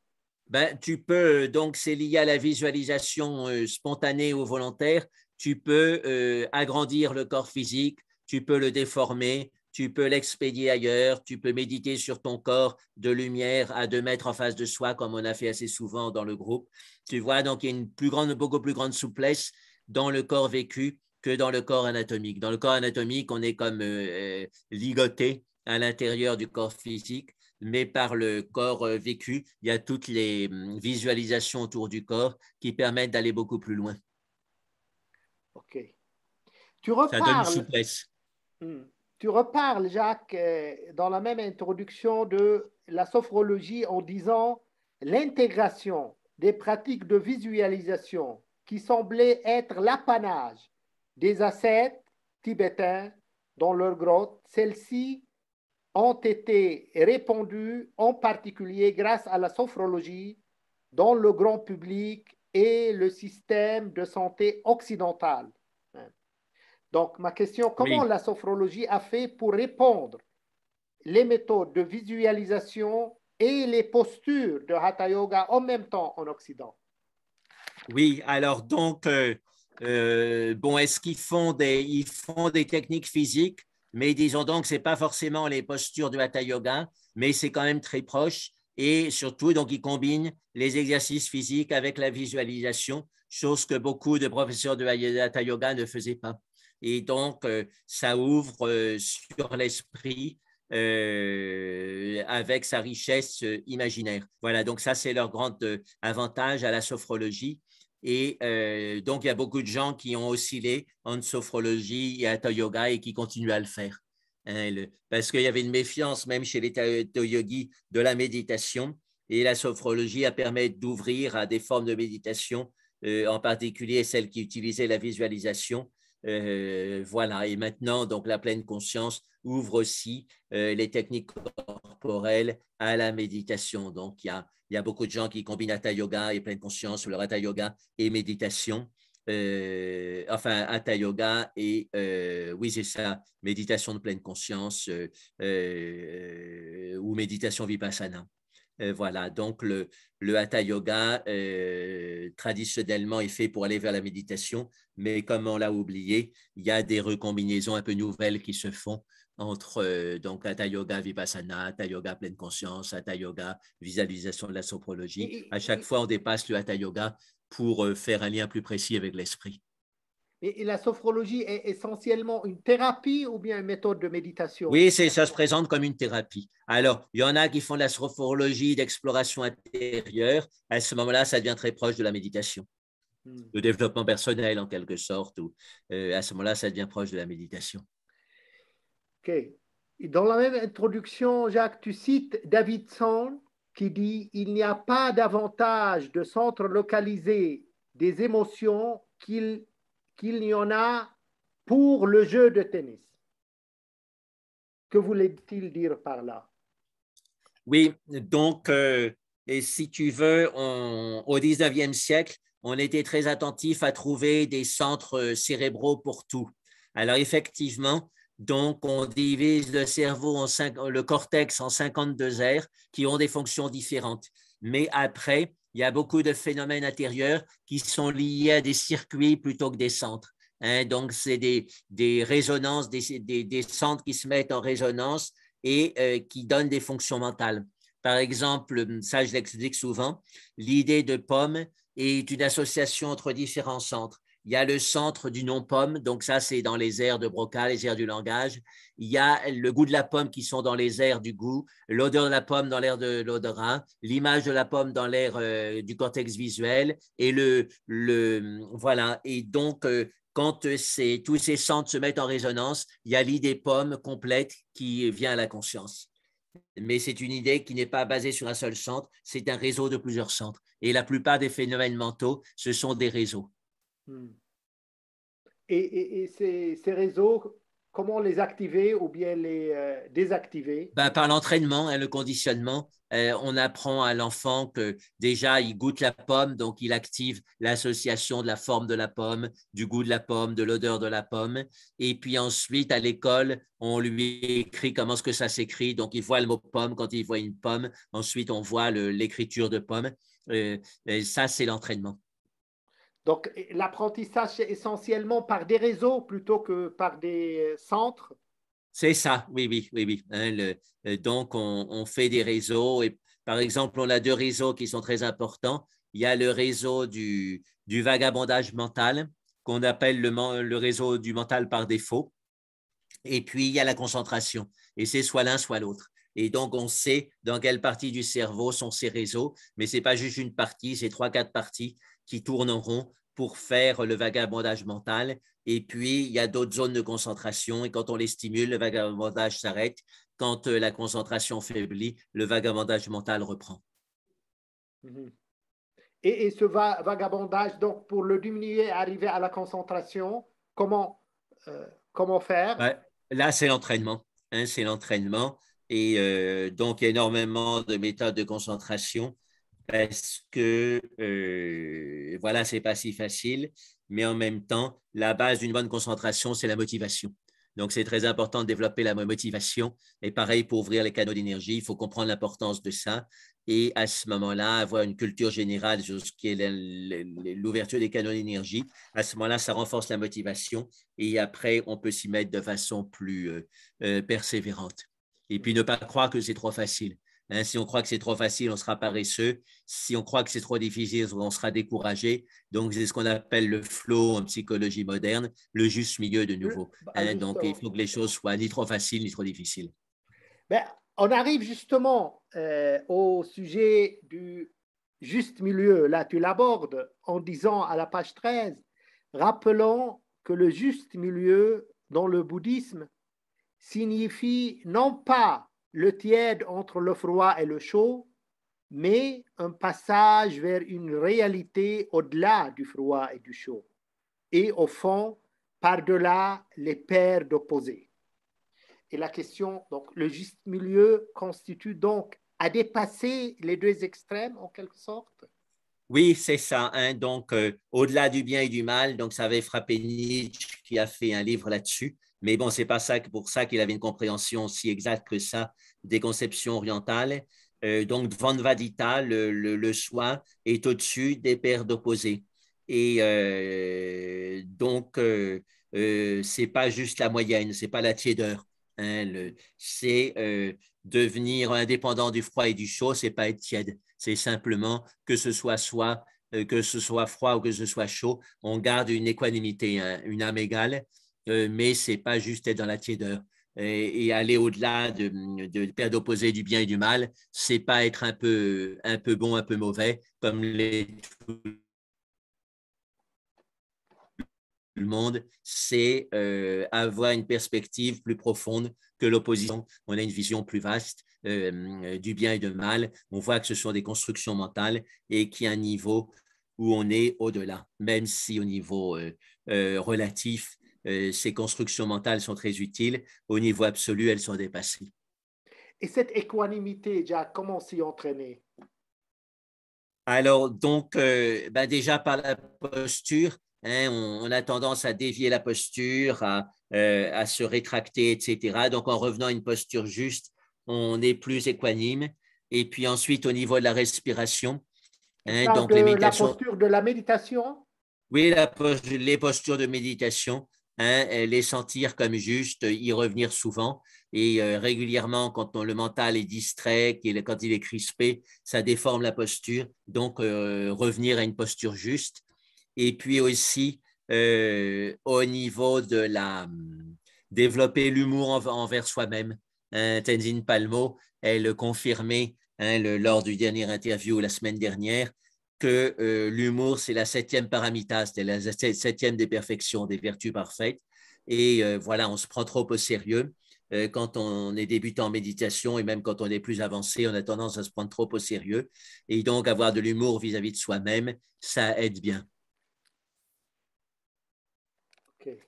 ben, tu peux, donc c'est lié à la visualisation spontanée ou volontaire, tu peux agrandir le corps physique, tu peux le déformer, tu peux l'expédier ailleurs, tu peux méditer sur ton corps de lumière à 2 mètres en face de soi, comme on a fait assez souvent dans le groupe. Tu vois, donc il y a une beaucoup plus grande souplesse dans le corps vécu que dans le corps anatomique. Dans le corps anatomique, on est comme ligoté à l'intérieur du corps physique, mais par le corps vécu, il y a toutes les visualisations autour du corps qui permettent d'aller beaucoup plus loin. OK. Tu Ça donne une reparles, souplesse. hmm, tu reparles, Jacques, dans la même introduction de la sophrologie en disant l'intégration des pratiques de visualisation qui semblaient être l'apanage des ascètes tibétains dans leurs grottes, celles-ci ont été répandues en particulier grâce à la sophrologie dans le grand public et le système de santé occidental. Donc, ma question, comment Oui. la sophrologie a fait pour répondre les méthodes de visualisation et les postures de Hatha Yoga en même temps en Occident? Oui, alors donc, bon, est-ce ils font des techniques physiques, mais disons donc, ce n'est pas forcément les postures du Hatha Yoga, mais c'est quand même très proche. Et surtout, donc, ils combinent les exercices physiques avec la visualisation, chose que beaucoup de professeurs de Hatha Yoga ne faisaient pas. Et donc, ça ouvre sur l'esprit avec sa richesse imaginaire. Voilà, donc ça, c'est leur grand avantage à la sophrologie. Et donc, il y a beaucoup de gens qui ont oscillé entre sophrologie et hatha yoga et qui continuent à le faire. Hein, parce qu'il y avait une méfiance même chez les hatha yogis de la méditation. Et la sophrologie a permis d'ouvrir à des formes de méditation, en particulier celles qui utilisaient la visualisation. Voilà. Et maintenant, donc, la pleine conscience ouvre aussi les techniques corporelles à la méditation. Donc, il y a beaucoup de gens qui combinent hatha yoga et pleine conscience, ou le hatha yoga et méditation. Enfin, hatha yoga et oui, c'est ça, méditation de pleine conscience ou méditation vipassana. Voilà, donc le hatha yoga traditionnellement est fait pour aller vers la méditation, mais comme on l'a oublié, il y a des recombinaisons un peu nouvelles qui se font entre donc hatha yoga vipassana, hatha yoga pleine conscience, hatha yoga visualisation de la sophrologie. À chaque fois, on dépasse le hatha yoga pour faire un lien plus précis avec l'esprit. Et la sophrologie est essentiellement une thérapie ou bien une méthode de méditation? Oui, ça se présente comme une thérapie. Alors, il y en a qui font de la sophrologie d'exploration intérieure. À ce moment-là, ça devient très proche de la méditation, Hmm. de développement personnel en quelque sorte. Ou, à ce moment-là, ça devient proche de la méditation. OK. Et dans la même introduction, Jacques, tu cites Davidson qui dit il n'y a pas davantage de centres localisés des émotions qu'il n'y en a pour le jeu de tennis. Que voulait-il dire par là? Oui, donc, et si tu veux, au 19e siècle, on était très attentif à trouver des centres cérébraux pour tout. Alors, effectivement, donc, on divise le cerveau, le cortex en 52 aires qui ont des fonctions différentes. Mais après, il y a beaucoup de phénomènes intérieurs qui sont liés à des circuits plutôt que des centres. Hein, donc, c'est des résonances, des centres qui se mettent en résonance et qui donnent des fonctions mentales. Par exemple, ça je l'explique souvent, l'idée de pomme est une association entre différents centres. Il y a le centre du nom pomme, donc ça c'est dans les aires de Broca, les aires du langage. Il y a le goût de la pomme qui sont dans les aires du goût, l'odeur de la pomme dans l'aire de l'odorat, l'image de la pomme dans l'aire du cortex visuel et voilà. Et donc quand tous ces centres se mettent en résonance, il y a l'idée pomme complète qui vient à la conscience. Mais c'est une idée qui n'est pas basée sur un seul centre, c'est un réseau de plusieurs centres. Et la plupart des phénomènes mentaux, ce sont des réseaux. Hmm. Et ces réseaux, comment les activer ou bien les désactiver? Ben, par l'entraînement, hein, le conditionnement, on apprend à l'enfant que déjà, il goûte la pomme, donc il active l'association de la forme de la pomme, du goût de la pomme, de l'odeur de la pomme. Et puis ensuite, à l'école, on lui écrit comment est-ce que ça s'écrit. Donc, il voit le mot pomme quand il voit une pomme. Ensuite, on voit l'écriture de pomme. Et ça, c'est l'entraînement. Donc, l'apprentissage, c'est essentiellement par des réseaux plutôt que par des centres. C'est ça, oui, oui, oui, oui. Hein, donc, on fait des réseaux et par exemple, on a deux réseaux qui sont très importants. Il y a le réseau du vagabondage mental qu'on appelle le réseau du mental par défaut. Et puis, il y a la concentration. Et c'est soit l'un, soit l'autre. Et donc, on sait dans quelle partie du cerveau sont ces réseaux, mais ce n'est pas juste une partie, c'est trois, quatre parties qui tournent en rond pour faire le vagabondage mental. Et puis, il y a d'autres zones de concentration. Et quand on les stimule, le vagabondage s'arrête. Quand la concentration faiblit, le vagabondage mental reprend. Mhm. Et ce vagabondage, donc pour le diminuer, arriver à la concentration, comment, comment faire? Ouais, là, c'est l'entraînement. Hein, c'est l'entraînement. Et donc, il y a énormément de méthodes de concentration parce que, voilà, c'est pas si facile, mais en même temps, la base d'une bonne concentration, c'est la motivation. Donc, c'est très important de développer la motivation. Et pareil, pour ouvrir les canaux d'énergie, il faut comprendre l'importance de ça. Et à ce moment-là, avoir une culture générale sur ce qui est l'ouverture des canaux d'énergie. À ce moment-là, ça renforce la motivation. Et après, on peut s'y mettre de façon plus persévérante. Et puis, ne pas croire que c'est trop facile. Hein, si on croit que c'est trop facile, on sera paresseux. Si on croit que c'est trop difficile, on sera découragé. Donc, c'est ce qu'on appelle le flow en psychologie moderne, le juste milieu de nouveau. Hein, donc, il Justement. faut que les choses soient ni trop faciles ni trop difficiles. Ben, on arrive justement au sujet du juste milieu. Là, tu l'abordes en disant à la page 13, rappelons que le juste milieu dans le bouddhisme signifie non pas le tiède entre le froid et le chaud, mais un passage vers une réalité au-delà du froid et du chaud, et au fond, par-delà les paires d'opposés. Et la question, donc, le juste milieu constitue donc à dépasser les deux extrêmes en quelque sorte. Oui, c'est ça. Hein, donc, au-delà du bien et du mal, donc ça avait frappé Nietzsche qui a fait un livre là-dessus. Mais bon, c'est pas ça pour ça qu'il avait une compréhension aussi exacte que ça des conceptions orientales. Donc, Dvandvadita, le soi, est au-dessus des paires d'opposés. Et donc, c'est pas juste la moyenne, c'est pas la tiédeur. Hein, c'est devenir indépendant du froid et du chaud, c'est pas être tiède. C'est simplement que ce soit que ce soit froid ou que ce soit chaud, on garde une équanimité, hein, une âme égale, mais c'est pas juste être dans la tiédeur. Et aller au-delà de paires d'opposés du bien et du mal, c'est pas être un peu bon, un peu mauvais, comme tout le monde, c'est avoir une perspective plus profonde que l'opposition. On a une vision plus vaste du bien et du mal. On voit que ce sont des constructions mentales et qu'il y a un niveau où on est au-delà, même si au niveau relatif, ces constructions mentales sont très utiles. Au niveau absolu, elles sont dépassées. Et cette équanimité, Jack, comment s'y entraîner? Alors, donc, ben déjà par la posture, hein, on a tendance à dévier la posture, à se rétracter, etc. Donc, en revenant à une posture juste, on est plus équanime. Et puis ensuite, au niveau de la respiration, Tu hein, parles donc les de la méditations, posture de la méditation? oui, les postures de méditation, hein, les sentir comme juste, y revenir souvent. Et régulièrement, quand le mental est distrait, quand il est crispé, ça déforme la posture. Donc, revenir à une posture juste. Et puis aussi, au niveau de développer l'humour envers soi-même. Hein, Tenzin Palmo, elle confirmait lors du dernier interview la semaine dernière que l'humour, c'est la septième paramita, c'est la septième des perfections, des vertus parfaites. Et voilà, on se prend trop au sérieux. Quand on est débutant en méditation et même quand on est plus avancé, on a tendance à se prendre trop au sérieux. Et donc, avoir de l'humour vis-à-vis de soi-même, ça aide bien. Okay.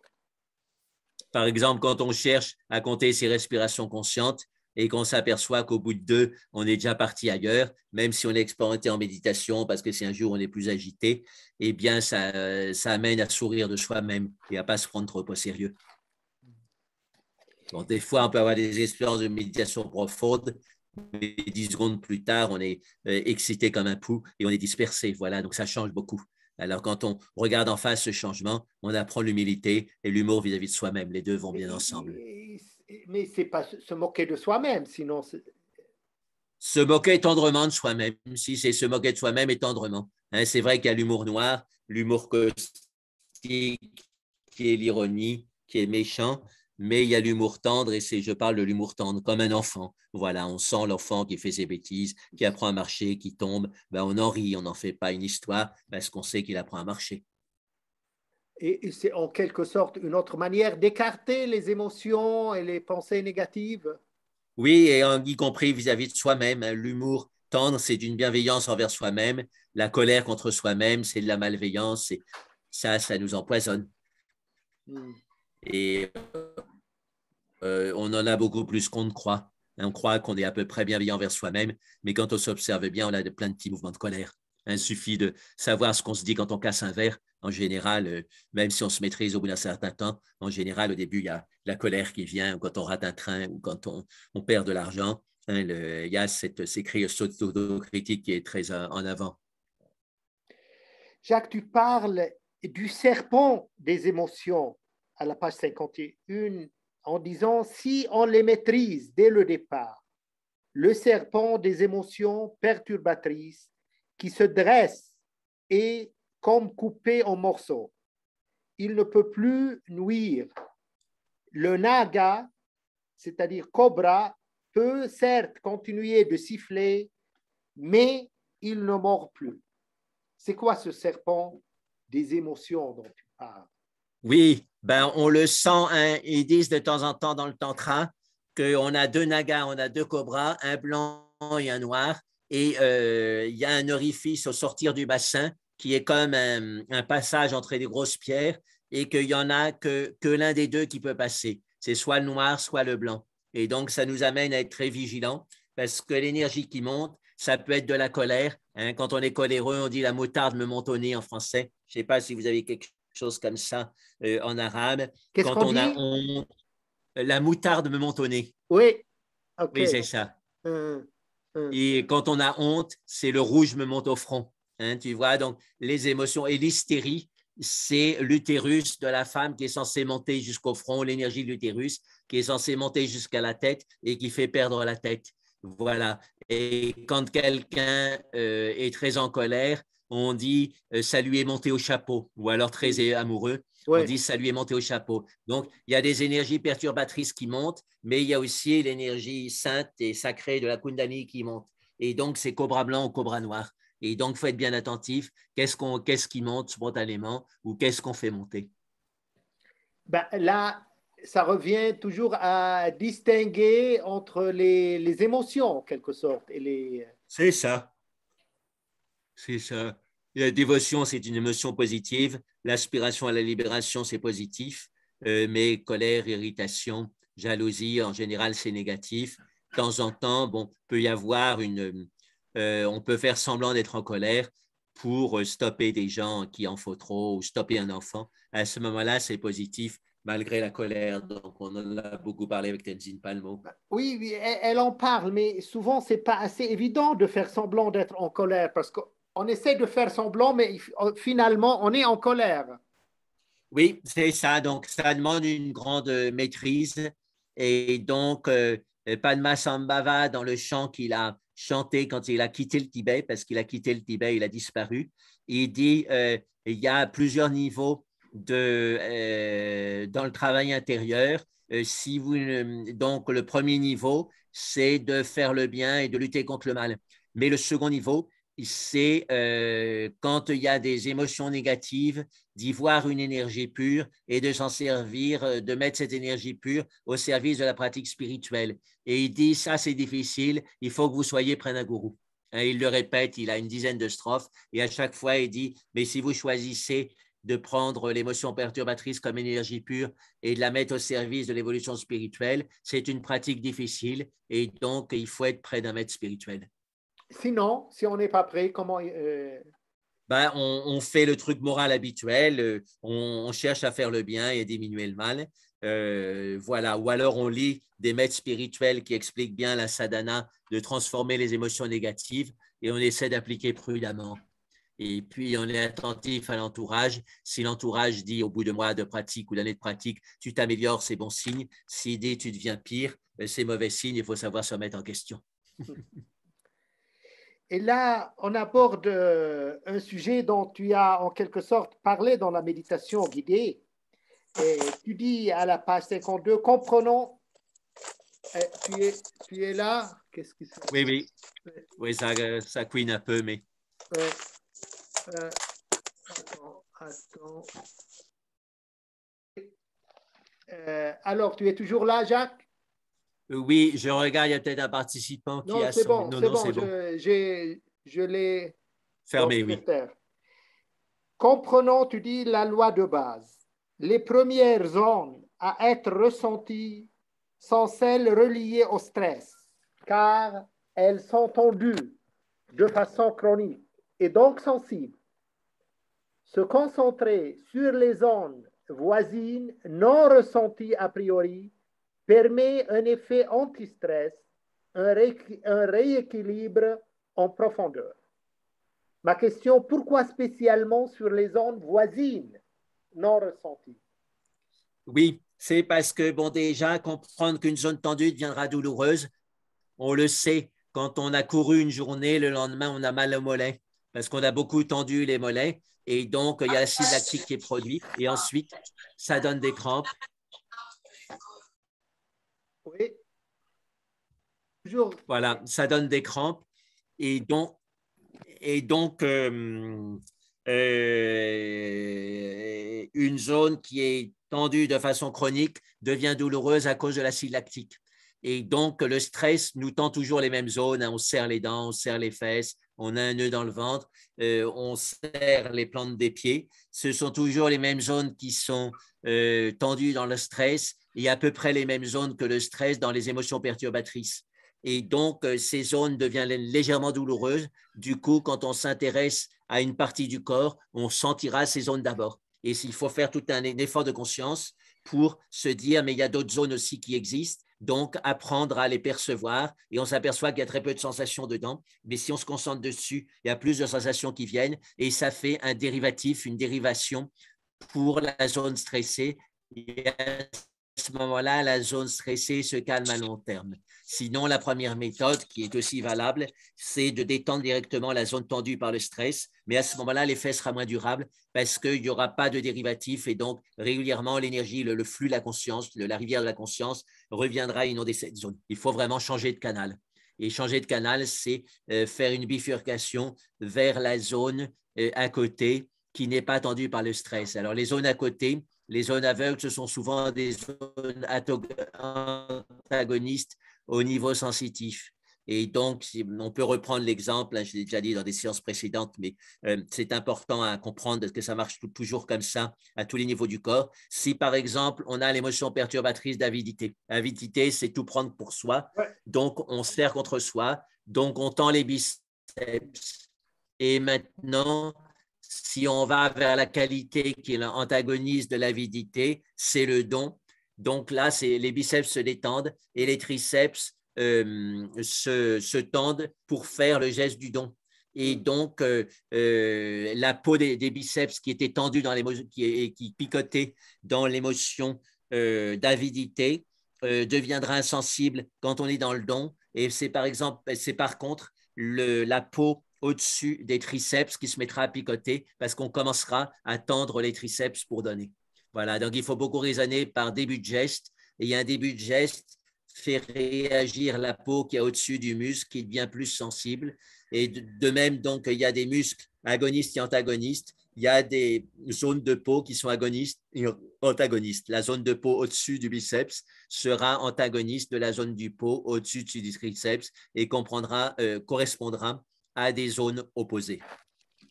Par exemple, quand on cherche à compter ses respirations conscientes et qu'on s'aperçoit qu'au bout de 2, on est déjà parti ailleurs, même si on est expérimenté en méditation parce que c'est un jour où on est plus agité, eh bien, ça amène à sourire de soi-même et à ne pas se prendre trop au sérieux. Bon, des fois, on peut avoir des expériences de méditation profonde, mais 10 secondes plus tard, on est excité comme un pou et on est dispersé. Voilà, donc ça change beaucoup. Alors, quand on regarde en face ce changement, on apprend l'humilité et l'humour vis-à-vis de soi-même. Les deux vont bien ensemble. Mais ce n'est pas se moquer de soi-même, sinon… Se moquer tendrement de soi-même, si c'est se moquer de soi-même et tendrement. Hein, c'est vrai qu'il y a l'humour noir, l'humour caustique, qui est l'ironie, qui est méchant, mais il y a l'humour tendre et je parle de l'humour tendre comme un enfant. Voilà, on sent l'enfant qui fait ses bêtises, qui apprend à marcher, qui tombe, ben on en rit, on n'en fait pas une histoire parce qu'on sait qu'il apprend à marcher. Et c'est en quelque sorte une autre manière d'écarter les émotions et les pensées négatives. Oui, et y compris vis-à-vis de soi-même. Hein, l'humour tendre, c'est d'une bienveillance envers soi-même. La colère contre soi-même, c'est de la malveillance. Et ça nous empoisonne. Et on en a beaucoup plus qu'on ne croit. On croit qu'on est à peu près bienveillant envers soi-même, mais quand on s'observe bien, on a plein de petits mouvements de colère. Il suffit de savoir ce qu'on se dit quand on casse un verre. En général, même si on se maîtrise au bout d'un certain temps, en général, au début, il y a la colère qui vient, ou quand on rate un train, ou quand on perd de l'argent. Hein, il y a ces cris autocritiques qui est très en avant. Jacques, tu parles du serpent des émotions à la page 51 en disant si on les maîtrise dès le départ, le serpent des émotions perturbatrices qui se dresse est comme coupé en morceaux. Il ne peut plus nuire. Le naga, c'est-à-dire cobra, peut certes continuer de siffler, mais il ne mord plus. C'est quoi ce serpent des émotions dont tu parles? Oui, ben on le sent. Hein, ils disent de temps en temps dans le tantra qu'on a deux nagas, on a deux cobras, un blanc et un noir, et il y a un orifice au sortir du bassin qui est comme un passage entre des grosses pierres et qu'il y en a que l'un des deux qui peut passer. C'est soit le noir, soit le blanc. Et donc, ça nous amène à être très vigilants parce que l'énergie qui monte, ça peut être de la colère. Hein. Quand on est coléreux, on dit la moutarde me monte au nez en français. Je ne sais pas si vous avez quelque chose comme ça en arabe. Qu'est-ce Quand qu'on on a dit? honte, la moutarde me monte au nez. Oui, ok. Oui, c'est ça. Hum, hum. Et quand on a honte, c'est le rouge me monte au front. Hein, tu vois, donc les émotions. Et l'hystérie, c'est l'utérus de la femme qui est censé monter jusqu'au front, l'énergie de l'utérus qui est censée monter jusqu'à la tête et qui fait perdre la tête. Voilà. Et quand quelqu'un est très en colère, on dit ça lui est monté au chapeau, ou alors très amoureux, on Oui. dit ça lui est monté au chapeau. Donc, il y a des énergies perturbatrices qui montent, mais il y a aussi l'énergie sainte et sacrée de la Kundalini qui monte. Et donc, c'est cobra blanc ou cobra noir. Et donc, il faut être bien attentif. Qu'est-ce qui monte spontanément ou qu'est-ce qu'on fait monter? Ben, là, ça revient toujours à distinguer entre les émotions, en quelque sorte. Et les… C'est ça. C'est ça. La dévotion, c'est une émotion positive. L'aspiration à la libération, c'est positif. Mais colère, irritation, jalousie, en général, c'est négatif. De temps en temps, bon, peut y avoir on peut faire semblant d'être en colère pour stopper des gens qui en faut trop ou stopper un enfant. À ce moment-là, c'est positif malgré la colère. Donc, on en a beaucoup parlé avec Tenzin Palmo. Oui, oui, elle en parle, mais souvent, c'est pas assez évident de faire semblant d'être en colère parce qu'on essaie de faire semblant, mais finalement, on est en colère. Oui, c'est ça. Donc, ça demande une grande maîtrise. Et donc, Padmasambhava, dans le chant qu'il a chanté quand il a quitté le Tibet, parce qu'il a quitté le Tibet, il a disparu, il dit il y a plusieurs niveaux dans le travail intérieur. Si vous, donc, le premier niveau, c'est de faire le bien et de lutter contre le mal. Mais le second niveau, c'est quand il y a des émotions négatives, d'y voir une énergie pure et de s'en servir, de mettre cette énergie pure au service de la pratique spirituelle. Et il dit, ça c'est difficile, il faut que vous soyez près d'un gourou. Il le répète, il a une dizaine de strophes et à chaque fois il dit, mais si vous choisissez de prendre l'émotion perturbatrice comme énergie pure et de la mettre au service de l'évolution spirituelle, c'est une pratique difficile et donc il faut être près d'un maître spirituel. Sinon, si on n'est pas prêt, comment Ben, on fait le truc moral habituel, on cherche à faire le bien et à diminuer le mal. Voilà. Ou alors on lit des maîtres spirituels qui expliquent bien la sadhana de transformer les émotions négatives et on essaie d'appliquer prudemment. Et puis, on est attentif à l'entourage. Si l'entourage dit au bout de mois de pratique ou d'années de pratique, tu t'améliores, c'est bon signe. S'il dit tu deviens pire, c'est mauvais signe, il faut savoir se remettre en question. Et là, on aborde un sujet dont tu as en quelque sorte parlé dans la méditation guidée. Et tu dis à la page 52, comprenons, tu es là, qu'est-ce que c'est? Oui, oui. Oui, ça couine un peu, mais. Attends. Alors, tu es toujours là, Jacques? Oui, je regarde, il y a peut-être un participant qui Non, a c'est son. bon, Non, c'est non, bon, c'est bon. je l'ai. Donc, Fermé, je vais oui. faire. Comprenons, tu dis, la loi de base. Les premières zones à être ressenties sont celles reliées au stress, car elles sont tendues de façon chronique et donc sensibles. Se concentrer sur les zones voisines non ressenties a priori permet un effet anti-stress, un rééquilibre en profondeur. Ma question, pourquoi spécialement sur les zones voisines non ressenties? Oui, c'est parce que, bon, déjà, comprendre qu'une zone tendue deviendra douloureuse, on le sait. Quand on a couru une journée, le lendemain, on a mal au mollet parce qu'on a beaucoup tendu les mollets. Et donc, il y a l'acide lactique qui est produit. Et ensuite, ça donne des crampes. Oui, toujours. Voilà, ça donne des crampes. Et donc, et donc une zone qui est tendue de façon chronique devient douloureuse à cause de l'acide lactique. Et donc, le stress nous tend toujours les mêmes zones. On serre les dents, on serre les fesses, on a un nœud dans le ventre, on serre les plantes des pieds. Ce sont toujours les mêmes zones qui sont tendues dans le stress et à peu près les mêmes zones que le stress dans les émotions perturbatrices. Et donc, ces zones deviennent légèrement douloureuses. Du coup, quand on s'intéresse à une partie du corps, on sentira ces zones d'abord. Et s'il faut faire tout un effort de conscience pour se dire, mais il y a d'autres zones aussi qui existent, donc apprendre à les percevoir. Et on s'aperçoit qu'il y a très peu de sensations dedans. Mais si on se concentre dessus, il y a plus de sensations qui viennent et ça fait un dérivatif, une dérivation pour la zone stressée. Et à ce moment-là, la zone stressée se calme à long terme. Sinon, la première méthode, qui est aussi valable, c'est de détendre directement la zone tendue par le stress. Mais à ce moment-là, l'effet sera moins durable parce qu'il n'y aura pas de dérivatif et donc régulièrement, l'énergie, le flux de la conscience, la rivière de la conscience reviendra inonder cette zone. Il faut vraiment changer de canal. Et changer de canal, c'est faire une bifurcation vers la zone à côté qui n'est pas tendue par le stress. Alors, les zones à côté, les zones aveugles, ce sont souvent des zones antagonistes au niveau sensitif. Et donc, on peut reprendre l'exemple, je l'ai déjà dit dans des séances précédentes, mais c'est important à comprendre que ça marche toujours comme ça à tous les niveaux du corps. Si, par exemple, on a l'émotion perturbatrice d'avidité, avidité, c'est tout prendre pour soi, Ouais. donc on serre contre soi, donc on tend les biceps. Et maintenant, si on va vers la qualité qui est l'antagoniste de l'avidité, c'est le don. Donc là, les biceps se détendent et les triceps se tendent pour faire le geste du don. Et donc, la peau des biceps qui était tendue dans qui picotait dans l'émotion d'avidité deviendra insensible quand on est dans le don. Et c'est par contre la peau au-dessus des triceps qui se mettra à picoter parce qu'on commencera à tendre les triceps pour donner. Voilà, donc il faut beaucoup raisonner par début de geste. Et il y a un début de geste fait réagir la peau qui est au-dessus du muscle qui devient plus sensible. Et de même, donc, il y a des muscles agonistes et antagonistes. Il y a des zones de peau qui sont agonistes et antagonistes. La zone de peau au-dessus du biceps sera antagoniste de la zone du peau au-dessus du triceps et correspondra à des zones opposées,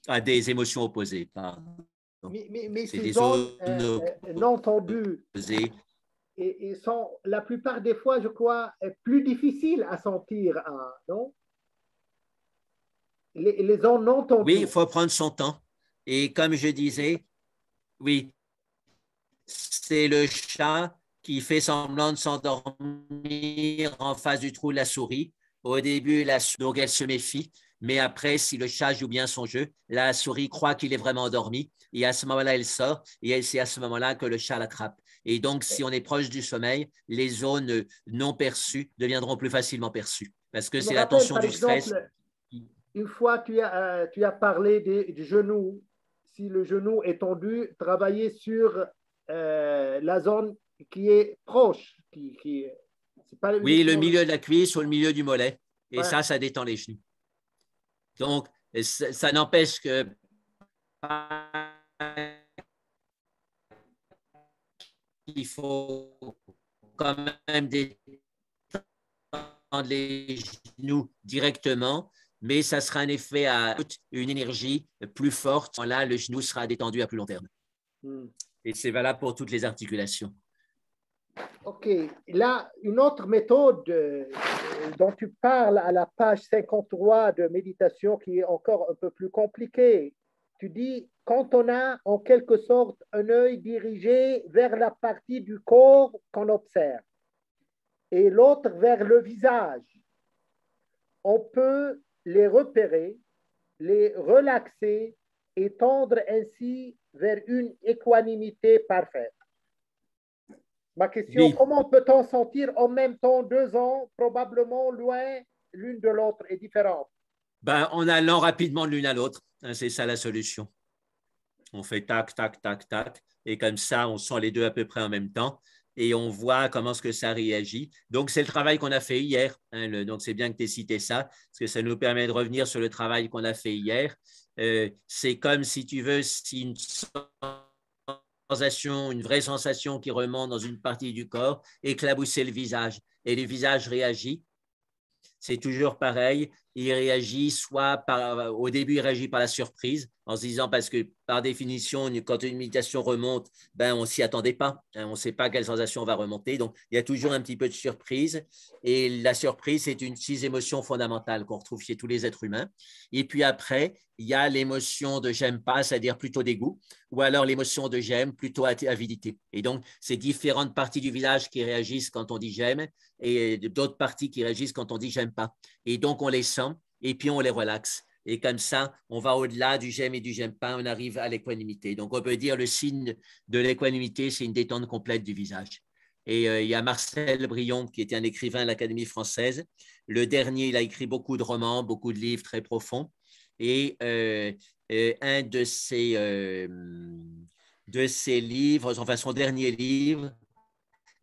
à des émotions opposées. Pardon. Mais C'est ces des zones zones non tendues opposées. et sont la plupart des fois, je crois, plus difficiles à sentir, hein, non? Les zones non Oui, il tendues. faut prendre son temps. Et comme je disais, oui, c'est le chat qui fait semblant de s'endormir en face du trou de la souris. Au début, donc elle se méfie, mais après, si le chat joue bien son jeu, la souris croit qu'il est vraiment endormi et à ce moment-là, elle sort et c'est à ce moment-là que le chat l'attrape. Et donc, si on est proche du sommeil, les zones non perçues deviendront plus facilement perçues parce que Je me c'est la rappelle, tension par du stress. exemple, une fois tu as parlé du genou. Si le genou est tendu, travailler sur la zone qui est proche, c'est pas Oui, le uniquement le... milieu de la cuisse ou le milieu du mollet. Et Ouais. ça détend les genoux. Donc, ça n'empêche que il faut quand même détendre les genoux directement, mais ça sera un effet à une énergie plus forte. Là, le genou sera détendu à plus long terme. Hmm. Et c'est valable pour toutes les articulations. OK. Là, une autre méthode dont tu parles à la page 53 de méditation qui est encore un peu plus compliquée. Tu dis, quand on a en quelque sorte un œil dirigé vers la partie du corps qu'on observe et l'autre vers le visage, on peut les repérer, les relaxer et tendre ainsi vers une équanimité parfaite. Ma question, Oui, comment peut-on sentir en même temps deux ans, probablement loin l'une de l'autre et différentes? ben, en allant rapidement de l'une à l'autre, hein, c'est ça la solution. On fait tac, tac, tac, tac, et comme ça, on sent les deux à peu près en même temps et on voit comment ce que ça réagit. Donc, c'est le travail qu'on a fait hier. Hein, donc, c'est bien que tu aies cité ça, parce que ça nous permet de revenir sur le travail qu'on a fait hier. C'est comme, si tu veux, si une sensation, une vraie sensation qui remonte dans une partie du corps, éclabousser le visage. Et le visage réagit. C'est toujours pareil. Il réagit au début, il réagit par la surprise, en se disant, parce que par définition, quand une méditation remonte, ben, on ne s'y attendait pas. Hein, on ne sait pas quelle sensation va remonter. Donc, il y a toujours un petit peu de surprise. Et la surprise, c'est une six émotions fondamentales qu'on retrouve chez tous les êtres humains. Et puis après, il y a l'émotion de j'aime pas, c'est-à-dire plutôt dégoût, ou alors l'émotion de j'aime, plutôt avidité. Et donc, c'est différentes parties du visage qui réagissent quand on dit j'aime et d'autres parties qui réagissent quand on dit j'aime pas. Et donc, on les sent et puis on les relaxe. Et comme ça, on va au-delà du j'aime et du j'aime pas, on arrive à l'équanimité. Donc, on peut dire le signe de l'équanimité, c'est une détente complète du visage. Et il y a Marcel Brion, qui était un écrivain à l'Académie française. Le dernier, il a écrit beaucoup de romans, beaucoup de livres très profonds. Et un de ses livres, enfin son dernier livre,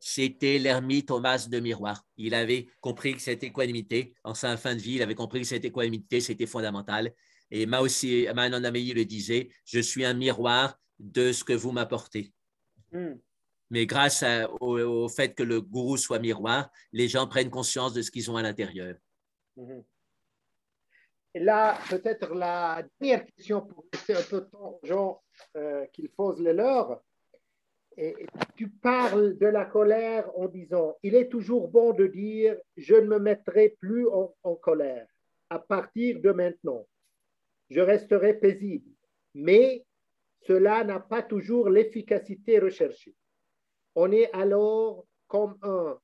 c'était l'ermite Thomas de Miroir. Il avait compris que cette équanimité, en sa fin de vie, il avait compris que cette équanimité, c'était fondamental. Et Manon Ameyi le disait, je suis un miroir de ce que vous m'apportez. Hmm. Mais grâce au fait que le gourou soit miroir, les gens prennent conscience de ce qu'ils ont à l'intérieur. Mhm. Et là, peut-être la dernière question pour laisser un peu de temps aux gens qu'ils posent les leurs. Et tu parles de la colère en disant, il est toujours bon de dire, je ne me mettrai plus en colère à partir de maintenant. Je resterai paisible. Mais cela n'a pas toujours l'efficacité recherchée. On est alors comme un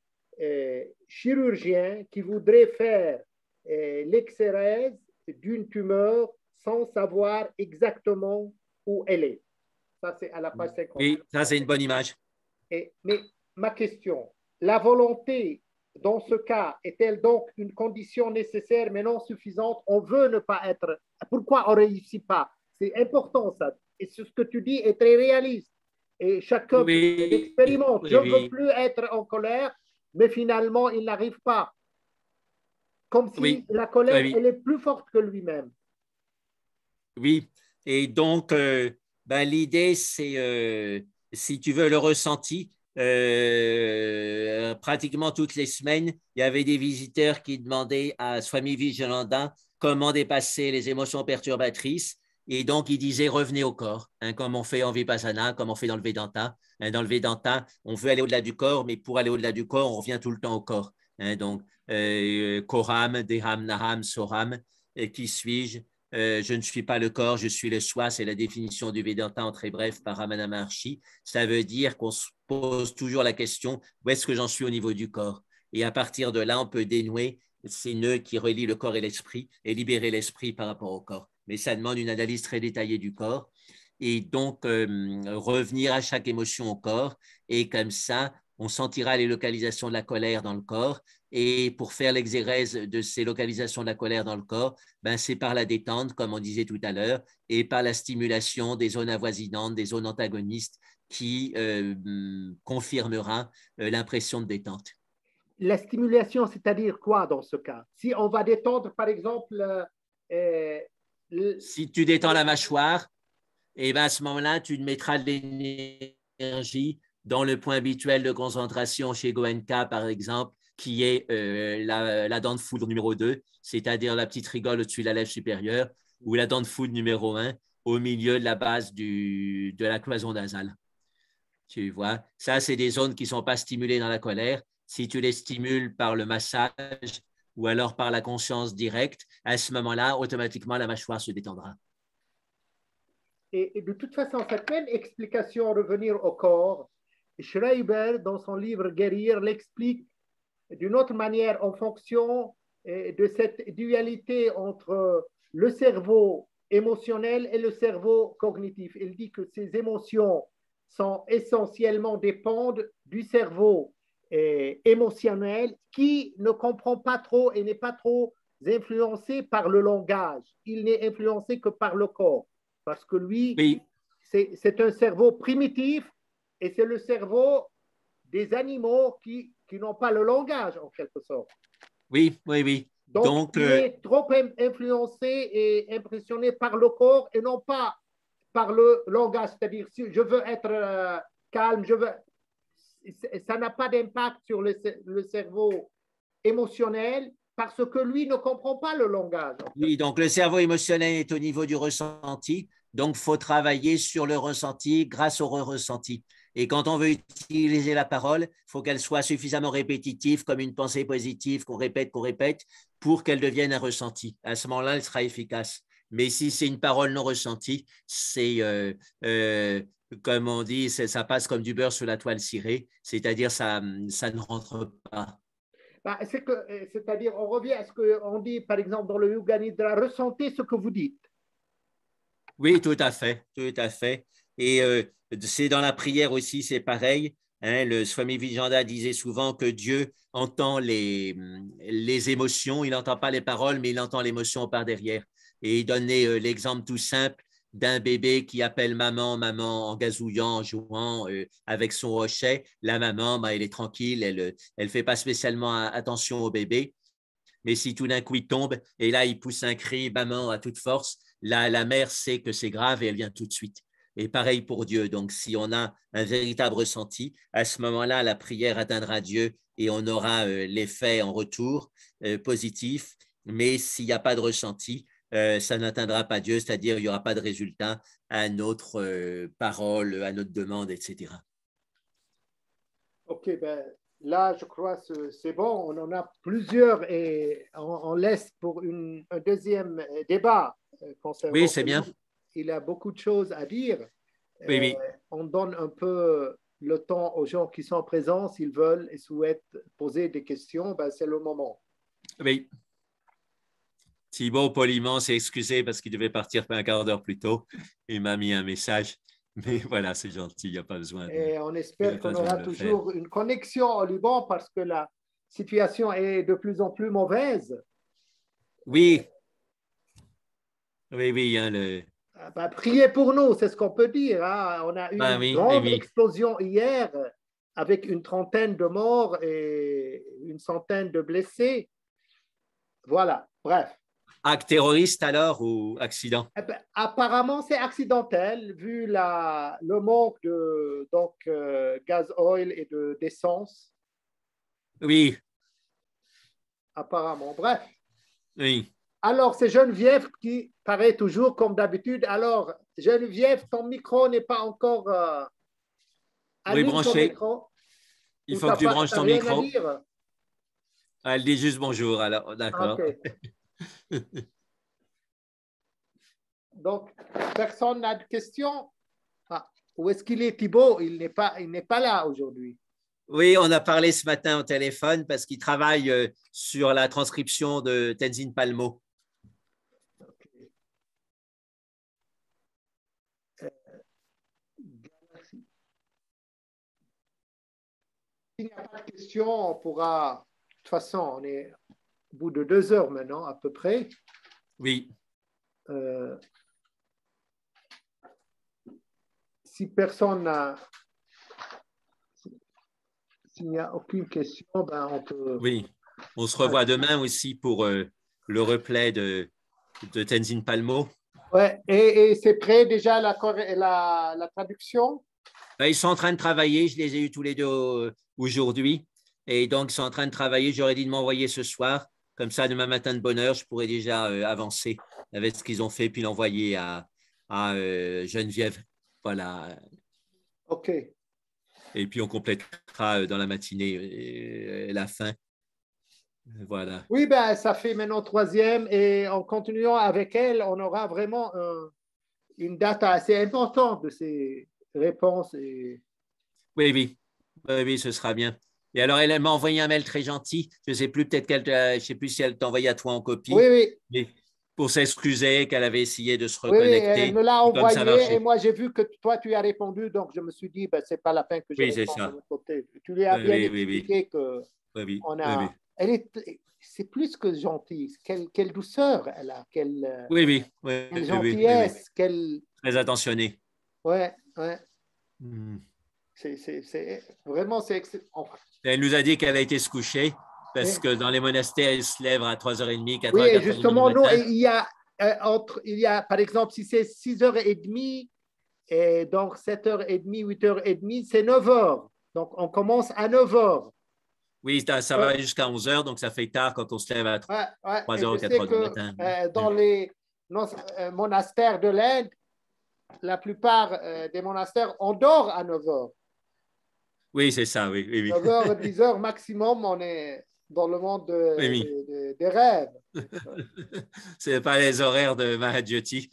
chirurgien qui voudrait faire l'exérèse d'une tumeur sans savoir exactement où elle est. Ça, c'est à la page 50. Oui, ça, c'est une bonne image. Mais ma question, la volonté, dans ce cas, est-elle donc une condition nécessaire mais non suffisante? On veut ne pas être. Pourquoi on ne réussit pas? C'est important, ça. Et ce que tu dis est très réaliste. Et chacun Oui, expérimente. oui, Je ne veux oui, plus être en colère, mais finalement, il n'arrive pas. Comme si oui, la oui, colère, oui. elle est plus forte que lui-même. Oui, et donc, ben, l'idée, c'est, si tu veux, le ressenti. Pratiquement toutes les semaines, il y avait des visiteurs qui demandaient à Swami Vivekananda comment dépasser les émotions perturbatrices. Et donc, il disait revenez au corps, hein, comme on fait en Vipassana, comme on fait dans le Vedanta. Hein, dans le Vedanta, on veut aller au-delà du corps, mais pour aller au-delà du corps, on revient tout le temps au corps. Hein, donc, Koram, Deham, Naham, Soram, qui suis-je? Je ne suis pas le corps, je suis le soi, c'est la définition du Vedanta en très bref par Ramana Maharshi. Ça veut dire qu'on se pose toujours la question, où est-ce que j'en suis au niveau du corps? Et à partir de là, on peut dénouer ces nœuds qui relient le corps et l'esprit et libérer l'esprit par rapport au corps. Mais ça demande une analyse très détaillée du corps et donc revenir à chaque émotion au corps et comme ça, on sentira les localisations de la colère dans le corps et pour faire l'exérèse de ces localisations de la colère dans le corps, ben, c'est par la détente, comme on disait tout à l'heure, et par la stimulation des zones avoisinantes, des zones antagonistes qui confirmera l'impression de détente. La stimulation, c'est-à-dire quoi dans ce cas? Si on va détendre, par exemple, euh, Si tu détends la mâchoire, et ben à ce moment-là, tu mettras de l'énergie dans le point habituel de concentration chez Goenka, par exemple, qui est la dent de foudre numéro 2, c'est-à-dire la petite rigole au-dessus de la lèvre supérieure, ou la dent de foudre numéro 1, au milieu de la base de la cloison nasale. Tu vois, ça, c'est des zones qui ne sont pas stimulées dans la colère. Si tu les stimules par le massage ou alors par la conscience directe, à ce moment-là, automatiquement, la mâchoire se détendra. et de toute façon, cette même explication, revenir au corps, Schreiber, dans son livre Guérir, l'explique d'une autre manière en fonction de cette dualité entre le cerveau émotionnel et le cerveau cognitif. Il dit que ces émotions sont essentiellement dépendent du cerveau émotionnel qui ne comprend pas trop et n'est pas trop influencé par le langage. Il n'est influencé que par le corps parce que lui, Oui, c'est un cerveau primitif et c'est le cerveau des animaux qui n'ont pas le langage, en quelque sorte. oui, oui, oui. Donc, Donc, il est trop influencé et impressionné par le corps et non pas par le langage. C'est-à-dire, si je veux être calme, ça n'a pas d'impact sur le cerveau émotionnel parce que lui ne comprend pas le langage. En fait. oui, donc le cerveau émotionnel est au niveau du ressenti. Donc, il faut travailler sur le ressenti grâce au ressenti. Et quand on veut utiliser la parole, il faut qu'elle soit suffisamment répétitive, comme une pensée positive qu'on répète, pour qu'elle devienne un ressenti. À ce moment-là, elle sera efficace. Mais si c'est une parole non ressentie, c'est, comme on dit, ça passe comme du beurre sur la toile cirée, c'est-à-dire ça ne rentre pas. Bah, c'est-à-dire, on revient à ce qu'on dit, par exemple, dans le Yoga Nidra, ressentez ce que vous dites. Oui, tout à fait, tout à fait. Et c'est dans la prière aussi, c'est pareil. Hein, le Swami Vijayanda disait souvent que Dieu entend les émotions, il n'entend pas les paroles, mais il entend l'émotion par derrière. Et il donnait l'exemple tout simple d'un bébé qui appelle maman, maman en gazouillant, en jouant avec son hochet. La maman, ben, elle est tranquille, elle ne fait pas spécialement attention au bébé. Mais si tout d'un coup il tombe et là il pousse un cri, maman à toute force, là la mère sait que c'est grave et elle vient tout de suite. Et pareil pour Dieu. Donc si on a un véritable ressenti, à ce moment-là, la prière atteindra Dieu et on aura l'effet en retour positif. Mais s'il n'y a pas de ressenti, ça n'atteindra pas Dieu, c'est-à-dire il n'y aura pas de résultat à notre parole, à notre demande, etc. OK, ben, là, je crois que c'est bon. On en a plusieurs et on laisse pour un deuxième débat Oui, concernant c'est ce bien. livre. Il a beaucoup de choses à dire. Oui, Euh, oui. on donne un peu le temps aux gens qui sont présents, s'ils veulent et souhaitent poser des questions, ben, c'est le moment. Oui. Thibaut poliment s'est excusé parce qu'il devait partir un quart d'heure plus tôt. Il m'a mis un message. Mais voilà, c'est gentil, il n'y a pas besoin Et on il y espère a pas qu'on besoin aura de le faire. toujours une connexion au Liban parce que la situation est de plus en plus mauvaise. Oui, oui, hein, Bah, priez pour nous, c'est ce qu'on peut dire, hein. On a eu ben une oui, grande oui. explosion hier avec une trentaine de morts et une centaine de blessés. Voilà, bref. Acte terroriste alors ou accident? Eh ben, apparemment, c'est accidentel vu le manque de gaz oil et d'essence. Oui, Apparemment, bref. oui. Alors, c'est Geneviève qui paraît toujours comme d'habitude. Alors, Geneviève, ton micro n'est pas encore. Oui, Allume ton branché. micro. Il Ou faut que tu branches t'as ton rien à micro. dire? Elle dit juste bonjour, alors Ok. d'accord. Donc, personne n'a de questions? Ah, où est-ce qu'il est, Thibaut? Il n'est pas là aujourd'hui. Oui, on a parlé ce matin au téléphone parce qu'il travaille sur la transcription de Tenzin Palmo. Okay. S'il n'y a pas de questions, on pourra. De toute façon, on est au bout de 2 heures maintenant, à peu près. Oui. Euh, si personne n'a. S'il n'y a aucune question, ben on peut. Oui. On se revoit demain aussi pour le replay de Tenzin Palmo. Ouais, et c'est prêt déjà la traduction? Ils sont en train de travailler. Je les ai eus tous les deux aujourd'hui. Et donc, ils sont en train de travailler. J'aurais dit de m'envoyer ce soir. Comme ça, demain matin de bonne heure, je pourrais déjà avancer avec ce qu'ils ont fait, puis l'envoyer à Geneviève. Voilà. OK. Et puis, on complétera dans la matinée la fin. Voilà. Oui, ben, ça fait maintenant troisième et en continuant avec elle, on aura vraiment une date assez importante de ces réponses. Et... Oui, oui. Oui, oui, ce sera bien. Et alors, elle m'a envoyé un mail très gentil. Je ne sais plus, peut-être je sais plus si elle t'a envoyé à toi en Oui, copie, oui, mais pour s'excuser qu'elle avait essayé de se oui, oui, elle reconnecter. me l'a Et comme ça envoyé et marchait. moi j'ai vu que toi tu as répondu, donc je me suis dit, ben, c'est pas la peine que je Oui, c'est réponde de ça. mon côté. Tu lui as Oui, bien oui, oui, oui. expliqué que Oui, oui, on oui, a. oui. C'est plus que gentille. Quelle douceur elle a, Oui, oui, oui, quelle oui, oui, oui, oui. gentillesse, quelle. Très attentionné. Ouais, ouais. Hmm. Vraiment, c'est excellent. Enfin, Elle nous a dit qu'elle a été se coucher parce et- que dans les monastères, elle se lève à 3h30, oui, 4h, et 4h30 du justement, nous, matin. il y a, par exemple, si c'est 6h30, et donc 7h30, 8h30, c'est 9h. Donc, on commence à 9h. Oui, ça va jusqu'à 11h, donc ça fait tard quand on se lève à Ouais, ouais. Et 3h je ou sais 4h du que matin. dans les monastères de l'Inde, la plupart des monastères, on dort à 9h. Oui, c'est ça, oui, oui, 9h, oui. 10h maximum, on est dans le monde Oui, oui. des rêves. C'est pas les horaires de Mahajyoti.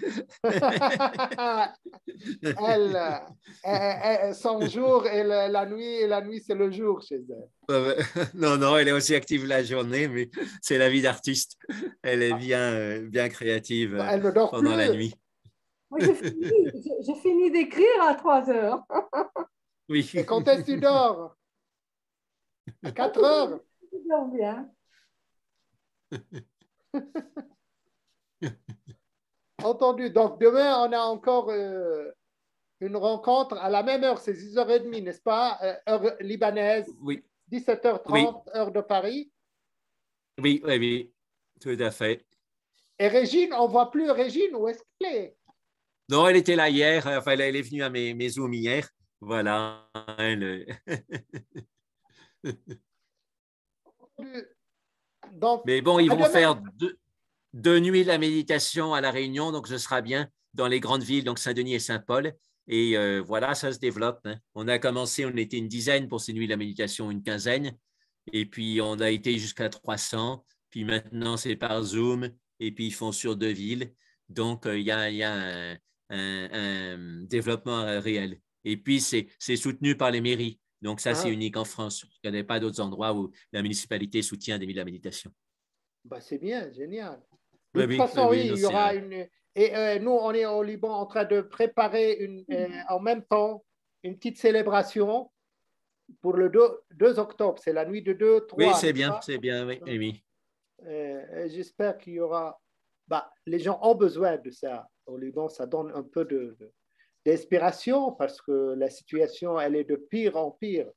Son jour et la nuit, c'est le jour chez elle. Non, non, elle est aussi active la journée, mais c'est la vie d'artiste. Elle est bien, bien créative Elle ne dort pendant la plus. nuit. Moi, j'ai fini d'écrire à 3 heures. Oui. Et quand est-ce que tu dors? À 4 heures? Je dors bien. Entendu. Donc, demain, on a encore une rencontre à la même heure. C'est 6h30, n'est-ce pas? Heure libanaise, Oui, oui, 17h30, heure de Paris. oui, oui, oui, tout à fait. Et Régine, on ne voit plus Régine. Où est-ce qu'elle est? Non, elle était là hier. Enfin, elle est venue à mes Zooms hier. Voilà. Donc, Mais bon, ils à vont faire demain. 2 nuits de la méditation à La Réunion, donc ce sera bien dans les grandes villes, donc Saint-Denis et Saint-Paul. Et voilà, ça se développe, hein. On a commencé, on était une dizaine pour ces nuits de la méditation, une quinzaine. Et puis, on a été jusqu'à 300. Puis maintenant, c'est par Zoom. Et puis, ils font sur 2 villes. Donc, il y a un développement réel. Et puis, c'est soutenu par les mairies. Donc, ça, c'est Ah, unique en France. Il n'y a pas d'autres endroits où la municipalité soutient des nuits de la méditation. bah c'est bien, génial. De toute façon, oui, non, il y aura une. Et nous, on est au Liban en train de préparer en même temps une petite célébration pour le 2 octobre. C'est la nuit de 2, oui, 3, n'est-ce pas? c'est bien, oui, oui. J'espère qu'il y aura. Bah, les gens ont besoin de ça. Au Liban, ça donne un peu d'inspiration parce que la situation, elle est de pire en pire.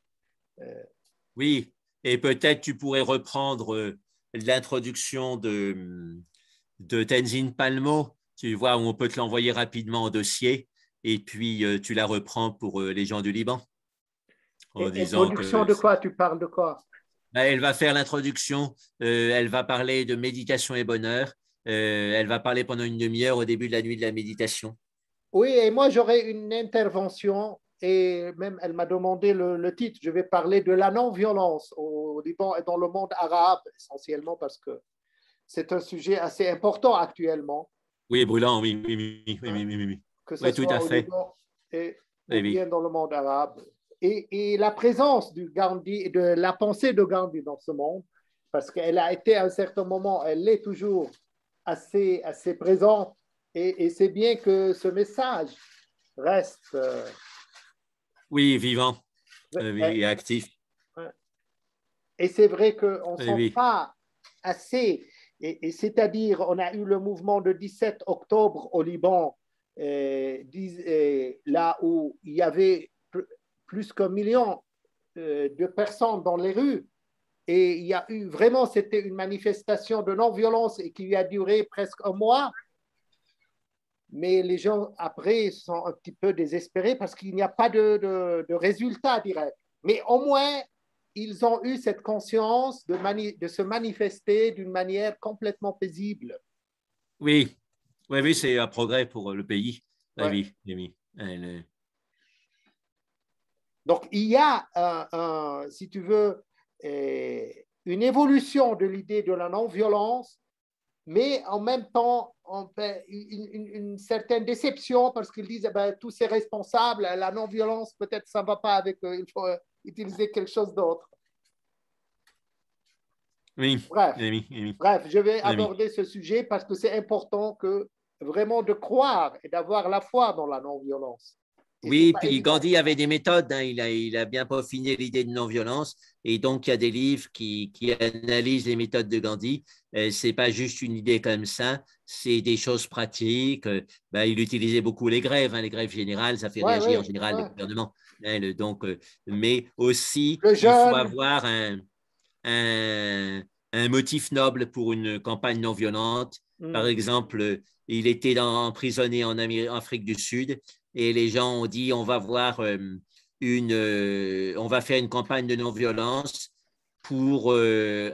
Oui, et peut-être tu pourrais reprendre l'introduction de Tenzin Palmo, tu vois, où on peut te l'envoyer rapidement en dossier, et puis tu la reprends pour les gens du Liban, en Et disant introduction que de quoi? Tu parles de quoi? ben, elle va faire l'introduction, elle va parler de méditation et bonheur, elle va parler pendant une demi-heure au début de la nuit de la méditation. Oui, et moi, j'aurai une intervention et même elle m'a demandé le titre. Je vais parler de la non-violence au Liban et dans le monde arabe, essentiellement parce que c'est un sujet assez important actuellement, Oui, brûlant, oui, oui, oui, oui, hein, oui, oui, oui, que ce oui, tout soit à au fait, Liban et, oui, ou oui. bien dans le monde arabe. Et la présence du Gandhi et de la pensée de Gandhi dans ce monde, parce qu'elle a été à un certain moment, elle l'est toujours assez présente. Et c'est bien que ce message reste. Oui, vivant, oui, Euh, et actif, Et c'est vrai qu'on ne oui, sent oui. pas assez, et c'est-à-dire on a eu le mouvement de 17 octobre au Liban, là où il y avait plus qu'un million de personnes dans les rues, et il y a eu vraiment, c'était une manifestation de non-violence et qui a duré presque un mois, mais les gens après sont un petit peu désespérés parce qu'il n'y a pas de résultat direct. Mais au moins, ils ont eu cette conscience de se manifester d'une manière complètement paisible. Oui, oui, oui, c'est un progrès pour le pays. Oui, Ouais. oui, oui, oui. Donc, il y a, si tu veux, une évolution de l'idée de la non-violence, mais en même temps, une certaine déception parce qu'ils disent, eh ben, tous ces responsables, la non-violence, peut-être ça ne va pas avec eux, il faut utiliser quelque chose d'autre. Oui, Bref, oui, oui, bref, je vais oui, oui. aborder ce sujet parce que c'est important que vraiment de croire et d'avoir la foi dans la non-violence. Et ce n'est Oui, pas puis évident. Gandhi avait des méthodes, hein. Il a bien peaufiné l'idée de non-violence. Et donc, il y a des livres qui analysent les méthodes de Gandhi. Ce n'est pas juste une idée comme ça, c'est des choses pratiques. Ben, il utilisait beaucoup les grèves, hein. Les grèves générales, ça fait Ouais, réagir en ouais, général les ouais. gouvernements, hein. Donc, mais aussi, Le il faut jeûne, avoir un, un motif noble pour une campagne non violente. Par exemple, il était emprisonné en Afrique du Sud et les gens ont dit on va voir on va faire une campagne de non-violence pour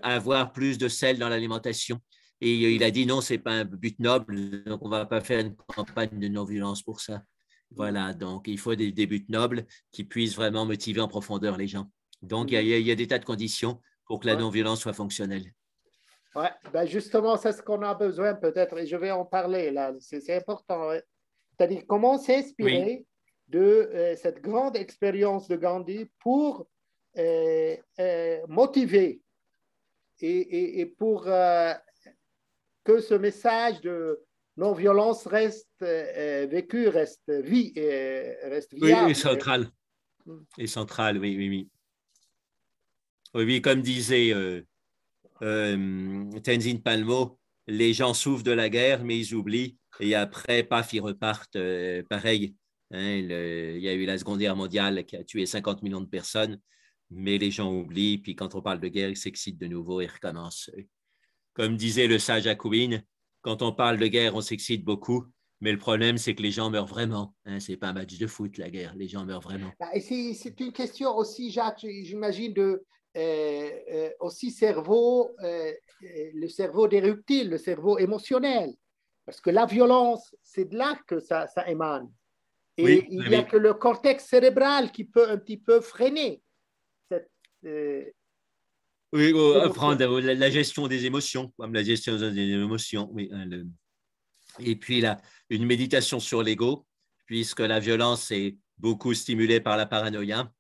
avoir plus de sel dans l'alimentation. Et il a dit non, c'est pas un but noble, donc on va pas faire une campagne de non-violence pour ça. Voilà, donc il faut des buts nobles qui puissent vraiment motiver en profondeur les gens. Donc il y a des tas de conditions pour que la ouais. non-violence soit fonctionnelle. Ouais, ben justement, c'est ce qu'on a besoin peut-être, et je vais en parler là, c'est important. Ouais. C'est-à-dire comment Oui, s'inspirer de cette grande expérience de Gandhi pour motiver et pour que ce message de non-violence reste vécu, reste oui, et viable. central, oui, oui, oui. Oui, oui, comme disait Tenzin Palmo, les gens souffrent de la guerre, mais ils oublient, et après, paf, ils repartent pareil. Hein, il y a eu la Seconde Guerre mondiale qui a tué 50 millions de personnes, mais les gens oublient, puis quand on parle de guerre, ils s'excitent de nouveau et recommencent. Comme disait le sage Jacobin, quand on parle de guerre, on s'excite beaucoup, mais le problème, c'est que les gens meurent vraiment. Hein, ce n'est pas un match de foot, la guerre, les gens meurent vraiment. Et c'est une question aussi, Jacques, j'imagine, aussi le cerveau des reptiles, le cerveau émotionnel. Parce que la violence, c'est de là que ça émane. Et Oui, il oui, n'y a oui. que le cortex cérébral qui peut un petit peu freiner cette Oui, émotion. apprendre la gestion des émotions, comme la gestion des émotions. Oui, hein, et puis là, une méditation sur l'ego, puisque la violence est beaucoup stimulée par la paranoïa.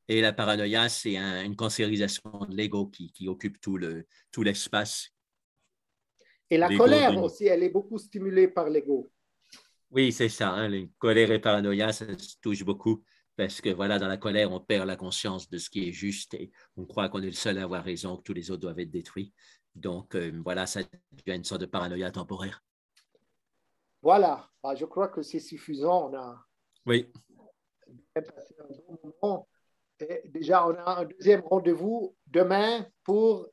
Et la paranoïa, c'est une cancérisation de l'ego qui occupe tout l'espace. Et la l'ego colère de- aussi, elle est beaucoup stimulée par l'ego. Oui, c'est ça. Hein, les colère et paranoïa, ça se touche beaucoup parce que voilà, dans la colère, on perd la conscience de ce qui est juste et on croit qu'on est le seul à avoir raison, que tous les autres doivent être détruits. Donc voilà, ça devient une sorte de paranoïa temporaire. Voilà, bah, je crois que c'est suffisant. On a Oui, passé un bon moment. Et déjà, on a un deuxième rendez-vous demain pour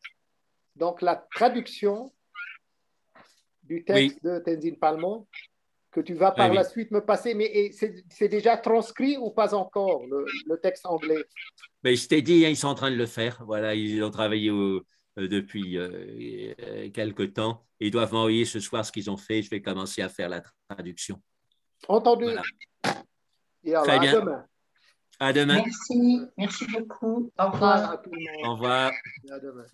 donc, la traduction du oui, texte de Tenzin Palmo que tu vas oui, par la oui. suite me passer. Mais c'est déjà transcrit ou pas encore, le texte anglais? Mais je t'ai dit, hein, ils sont en train de le faire. Voilà, ils ont travaillé depuis quelque temps. Ils doivent m'envoyer ce soir ce qu'ils ont fait. Je vais commencer à faire la traduction. Entendu. Voilà. Et alors, Très à bien. demain. À demain. Merci, merci beaucoup. Au Au revoir revoir. à tout le Au monde. revoir. À demain.